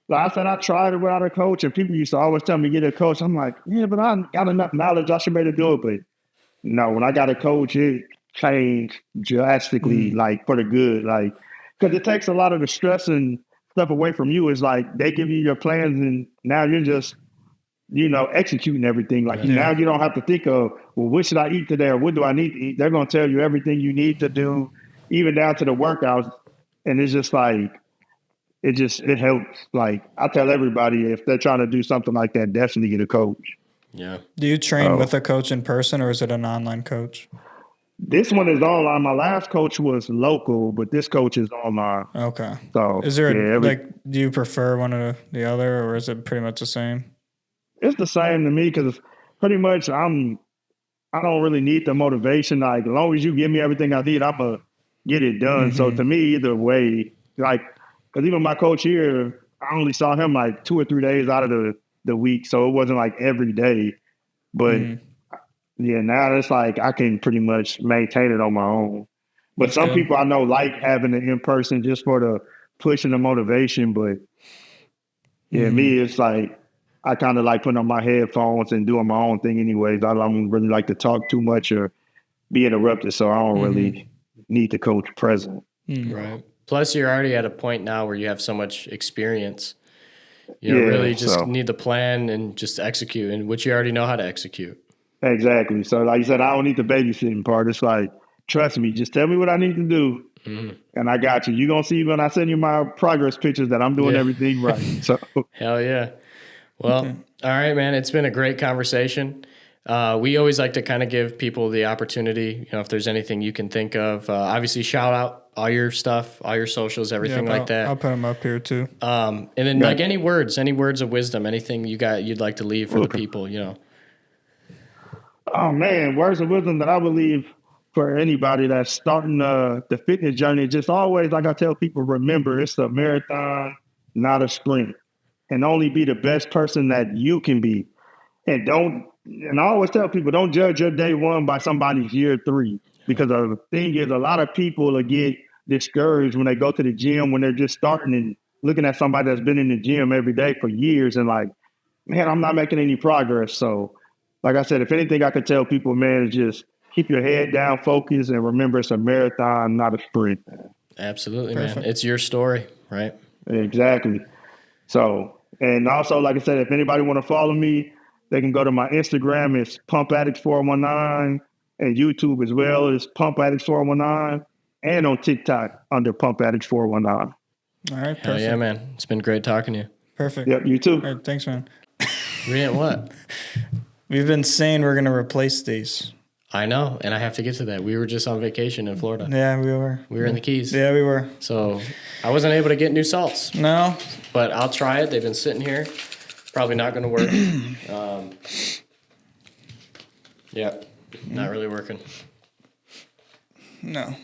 Like I said, I tried it without a coach, and people used to always tell me get a coach. I'm like, yeah, but I got enough knowledge. I should be able to do it. But no, when I got a coach, it changed drastically, like for the good. Like, because it takes a lot of the stress and stuff away from you. Is like they give you your plans, and now you're just, executing everything. Like now you don't have to think of, well, what should I eat today, or what do I need to eat? They're going to tell you everything you need to do. even down to the workouts. And it's just like, it helps. Like, I tell everybody, if they're trying to do something like that, definitely get a coach. Yeah. Do you train with a coach in person, or is it an online coach? This one is online. My last coach was local, but this coach is online. Okay. So is there do you prefer one or the other, or is it pretty much the same? It's the same to me because pretty much I don't really need the motivation. Like, as long as you give me everything I need, I'm going to get it done. So to me, either way, like, because even my coach here, I only saw him like 2 or 3 days out of the week. So it wasn't like every day. But yeah, now it's like I can pretty much maintain it on my own. But some people I know like having it in person just for the push and the motivation. But yeah, me, it's like, I kind of like putting on my headphones and doing my own thing anyways. I don't really like to talk too much or be interrupted, so I don't really need the coach present. Right. Plus, you're already at a point now where you have so much experience. You don't really just need the plan and just execute, and which you already know how to execute. Exactly. So like you said, I don't need the babysitting part. It's like, trust me, just tell me what I need to do, and I got you. You're going to see when I send you my progress pictures that I'm doing everything right. So hell yeah. Well, all right, man. It's been a great conversation. We always like to kind of give people the opportunity, if there's anything you can think of. Obviously, shout out all your stuff, all your socials, everything like that. I'll put them up here too. And then like any words of wisdom, anything you'd like to leave for the people, Oh man, words of wisdom that I believe for anybody that's starting the fitness journey. Just always, like I tell people, remember it's a marathon, not a sprint. And only be the best person that you can be. And I always tell people, don't judge your day one by somebody's year 3. Because the thing is, a lot of people will get discouraged when they go to the gym, when they're just starting and looking at somebody that's been in the gym every day for years and like, man, I'm not making any progress. So like I said, if anything I could tell people, man, is just keep your head down, focus, and remember it's a marathon, not a sprint. Absolutely, man. It's your story, right? Exactly. So, and also, like I said, if anybody want to follow me, they can go to my Instagram. It's Pump Addicts 419, and YouTube as well is Pump Addicts 419, and on TikTok under Pump Addicts 419. All right, perfect. Hell yeah, man. It's been great talking to you. Perfect. Yep, you too. All right, thanks, man. We didn't what? We've been saying we're going to replace these. I know, and I have to get to that. We were just on vacation in Florida. Yeah, we were. We were in the Keys. Yeah, we were. So I wasn't able to get new salts. No. But I'll try it. They've been sitting here. Probably not going to work. Yeah, not really working. No.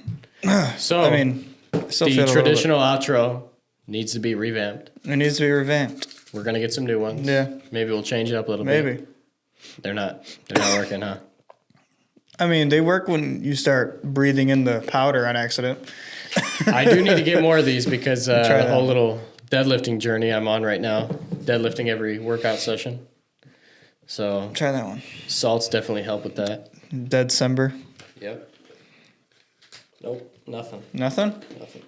So, I mean, the traditional outro needs to be revamped. It needs to be revamped. We're going to get some new ones. Yeah. Maybe we'll change it up a little bit. Maybe. They're not working, huh? I mean, they work when you start breathing in the powder on accident. I do need to get more of these because the whole little deadlifting journey I'm on right now, deadlifting every workout session. So try that one. Salts definitely help with that. December. Yep. Nope, nothing. Nothing? Nothing.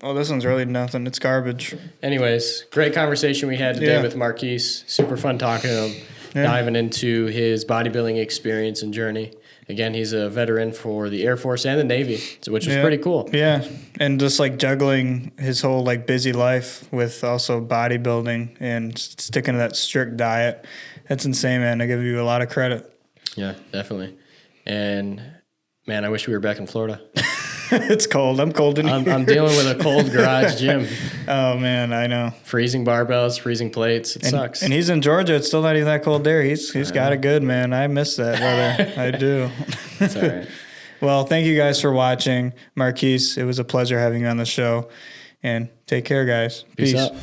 Oh, this one's really nothing. It's garbage. Anyways, great conversation we had today with Marquis. Super fun talking to him, diving into his bodybuilding experience and journey. Again, he's a veteran for the Air Force and the Navy, which was pretty cool. Yeah, and just like juggling his whole like busy life with also bodybuilding and sticking to that strict diet. That's insane, man. I give you a lot of credit. Yeah, definitely. And man, I wish we were back in Florida. It's cold. I'm cold in here. I'm dealing with a cold garage gym. Oh, man, I know. Freezing barbells, freezing plates. It sucks. And he's in Georgia. It's still not even that cold there. He's got it good, man. I miss that weather. I do. It's all right. Well, thank you guys for watching. Marquis, it was a pleasure having you on the show. And take care, guys. Peace out.